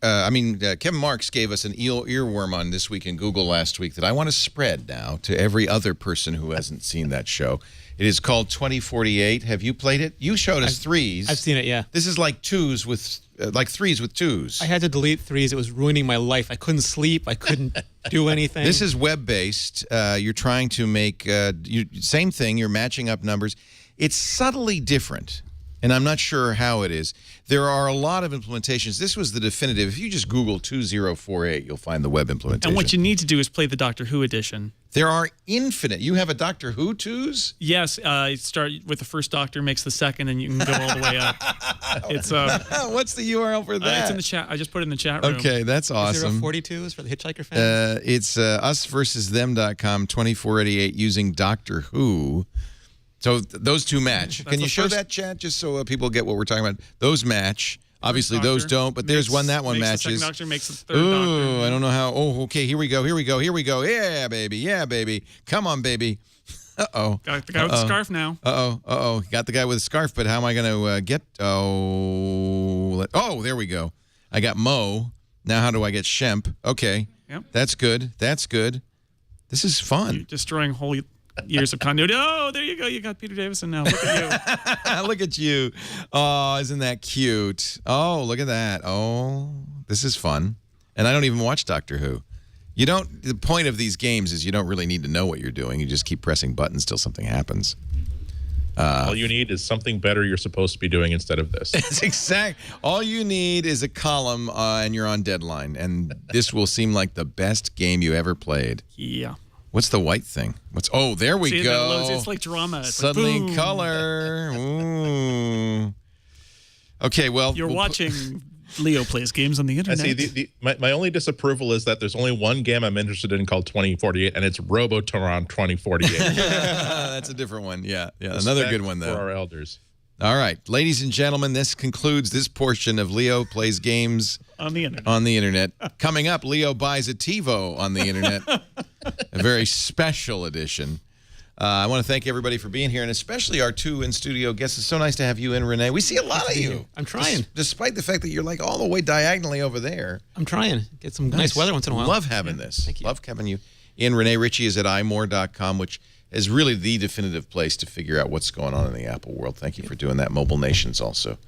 Marks gave us an earworm on This Week in Google last week that I want to spread now to every other person who hasn't seen that show. It is called 2048. Have you played it? You showed us 3s. I've seen it, yeah. This is like 2s with, like 3s with 2s. I had to delete 3s. It was ruining my life. I couldn't sleep. I couldn't do anything. This is web-based. You're trying to make, same thing. You're matching up numbers. It's subtly different, and I'm not sure how it is. There are a lot of implementations. This was the definitive. If you just Google 2048, you'll find the web implementation. And what you need to do is play the Doctor Who edition. There are infinite. You have a Doctor Who 2s? Yes. You start with the first Doctor, makes the second, and you can go all the way up. It's what's the URL for that? It's in the chat. I just put it in the chat room. Okay, that's awesome. Is there a 42s for the Hitchhiker fans? It's usversusthem.com 2488 using Doctor Who. So those two match. Can you show first- that, chat, just so people get what we're talking about? Those match. Obviously, those don't, but there's one that one makes the matches. second doctor, makes the third Ooh, doctor. I don't know how. Oh, okay, here we go. Yeah, baby. Yeah, baby. Come on, baby. Uh-oh. Got the guy with the scarf now. Uh-oh. Got the guy with the scarf, but how am I going to get... Oh, there we go. I got Mo. Now how do I get Shemp? Okay. Yep. That's good. This is fun. You're destroying whole years of continuity. Oh, there you go. You got Peter Davison now. Look at you. Look at you. Oh, isn't that cute? Oh, look at that. Oh, this is fun. And I don't even watch Doctor Who. The point of these games is you don't really need to know what you're doing. You just keep pressing buttons till something happens. All you need is something better you're supposed to be doing instead of this. That's exact. All you need is a column and you're on deadline. And this will seem like the best game you ever played. Yeah. What's the white thing? Oh, there we See, go. that loads, it's like drama. It's Suddenly like, in boom. color. Ooh. Okay, well. You're watching Leo Plays Games on the internet. I see. My only disapproval is that there's only one game I'm interested in called 2048, and it's Robotron 2048. That's a different one. Yeah. Another good one, though. For our elders. All right. Ladies and gentlemen, this concludes this portion of Leo Plays Games on the internet. Coming up, Leo buys a TiVo on the internet. A very special edition. I want to thank everybody for being here, and especially our two in-studio guests. It's so nice to have you in, Renee. We see a lot of you. I'm trying. Despite the fact that you're like all the way diagonally over there. I'm trying. Get some nice weather once in a while. Love having this. Thank you. Love having you in. Renee Ritchie is at imore.com, which is really the definitive place to figure out what's going on in the Apple world. Thank you for doing that. Mobile Nations also.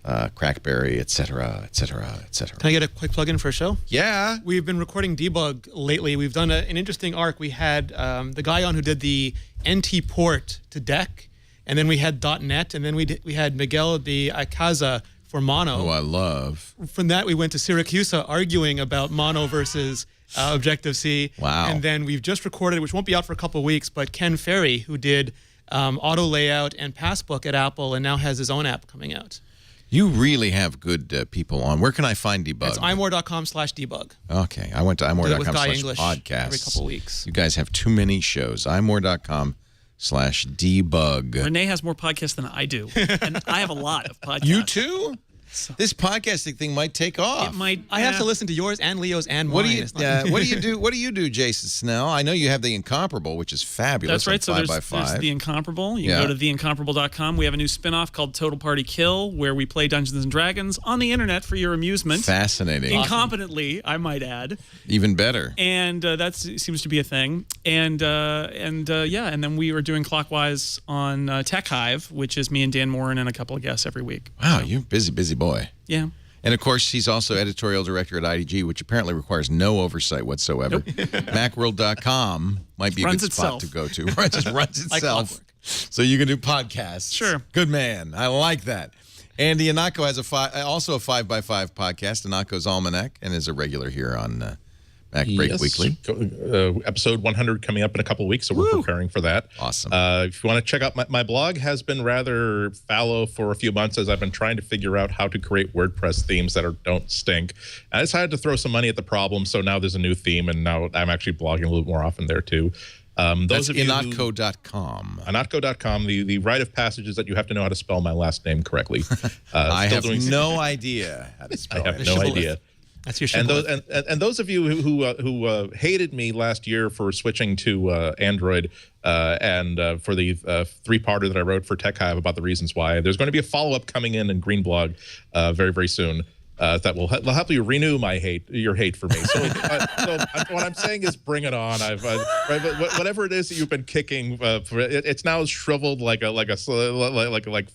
Crackberry, et cetera, et cetera, et cetera. Can I get a quick plug-in for a show? Yeah. We've been recording Debug lately. We've done an interesting arc. We had the guy on who did the NT port to DEC, and then we had .NET, and then we had Miguel de Icaza for Mono. Oh, I love. From that, we went to Syracuse arguing about Mono versus Objective-C. Wow. And then we've just recorded, which won't be out for a couple of weeks, but Ken Ferry, who did auto layout and passbook at Apple and now has his own app coming out. You really have good people on. Where can I find Debug? It's imore.com/debug. Okay. I went to imore.com/podcast. Every couple of weeks. You guys have too many shows. imore.com/debug. Renee has more podcasts than I do, and I have a lot of podcasts. You too? This podcasting thing might take off. It might. I have to listen to yours and Leo's and mine. What do you do? What do you do, Jason Snell? I know you have the Incomparable, which is fabulous. That's right. So there's the Incomparable. You can go to theincomparable.com. We have a new spinoff called Total Party Kill, where we play Dungeons and Dragons on the internet for your amusement. Fascinating. Incompetently, I might add. Even better. And that seems to be a thing. And then we are doing Clockwise on Tech Hive, which is me and Dan Morin and a couple of guests every week. Wow, you're busy boy. Yeah. And, of course, he's also editorial director at IDG, which apparently requires no oversight whatsoever. Nope. Macworld.com might be a good spot to go to. It just runs itself. So you can do podcasts. Sure. Good man. I like that. Andy Anako has also a 5x5 podcast, Anako's Almanac, and is a regular here on MacBreak Weekly. Episode 100 coming up in a couple of weeks, so we're preparing for that. Awesome. If you want to check out my blog, has been rather fallow for a few months as I've been trying to figure out how to create WordPress themes that don't stink. I decided to throw some money at the problem, so now there's a new theme, and now I'm actually blogging a little more often there too. That's inotco.com. Inotco.com, the rite of passage is that you have to know how to spell my last name correctly. I have no idea how to spell it. I have no idea. That's your and those of you who hated me last year for switching to Android and for the three-parter that I wrote for Tech Hive about the reasons why, there's going to be a follow-up coming in Greenblog very, very soon. That will help you renew your hate for me. So what I'm saying is, bring it on. Whatever it is that you've been kicking, it's now shriveled like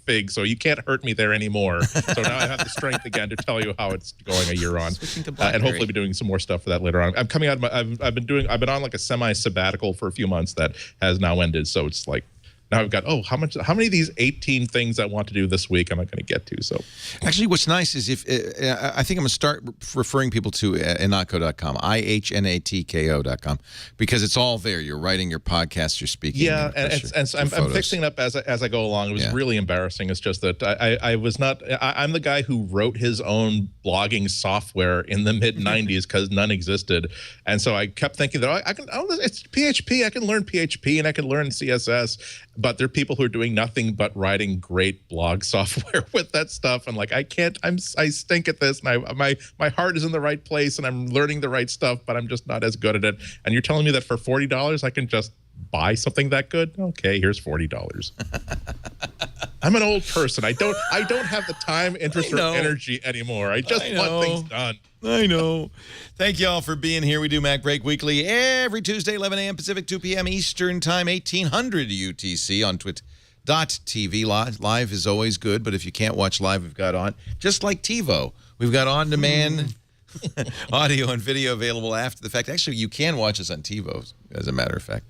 fig. So you can't hurt me there anymore. So now I have the strength again to tell you how it's going a year on, and hopefully be doing some more stuff for that later on. I'm coming out. I've been on like a semi-sabbatical for a few months that has now ended. So it's like. Now I've got, how many of these 18 things I want to do this week am I going to get to? So, actually, what's nice is I think I'm going to start referring people to inotco.com, IHNATKO.com, because it's all there. You're writing your podcast, you're speaking. Yeah, and so I'm fixing it up as I go along. It was really embarrassing. It's just that I was not. I'm the guy who wrote his own blogging software in the mid '90s because none existed, and so I kept thinking that it's PHP. I can learn PHP and I can learn CSS. but there are people who are doing nothing but writing great blog software with that stuff. And like, I stink at this, and my heart is in the right place, and I'm learning the right stuff, but I'm just not as good at it. And you're telling me that for $40, I can just buy something that good? Okay, here's $40. I'm an old person. I don't have the time, interest, or energy anymore. I just want things done. I know. Thank you all for being here. We do MacBreak Weekly every Tuesday, 11 a.m. Pacific, 2 p.m. Eastern Time, 1800 UTC on twit.tv. Live is always good, but if you can't watch live, we've got on, just like TiVo, we've got on-demand audio and video available after the fact. Actually, you can watch us on TiVo, as a matter of fact.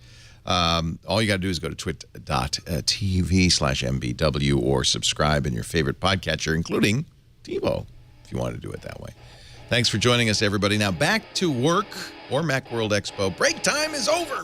All you got to do is go to twit.tv/MBW or subscribe in your favorite podcatcher, including TiVo, if you want to do it that way. Thanks for joining us, everybody. Now back to work or Macworld Expo. Break time is over.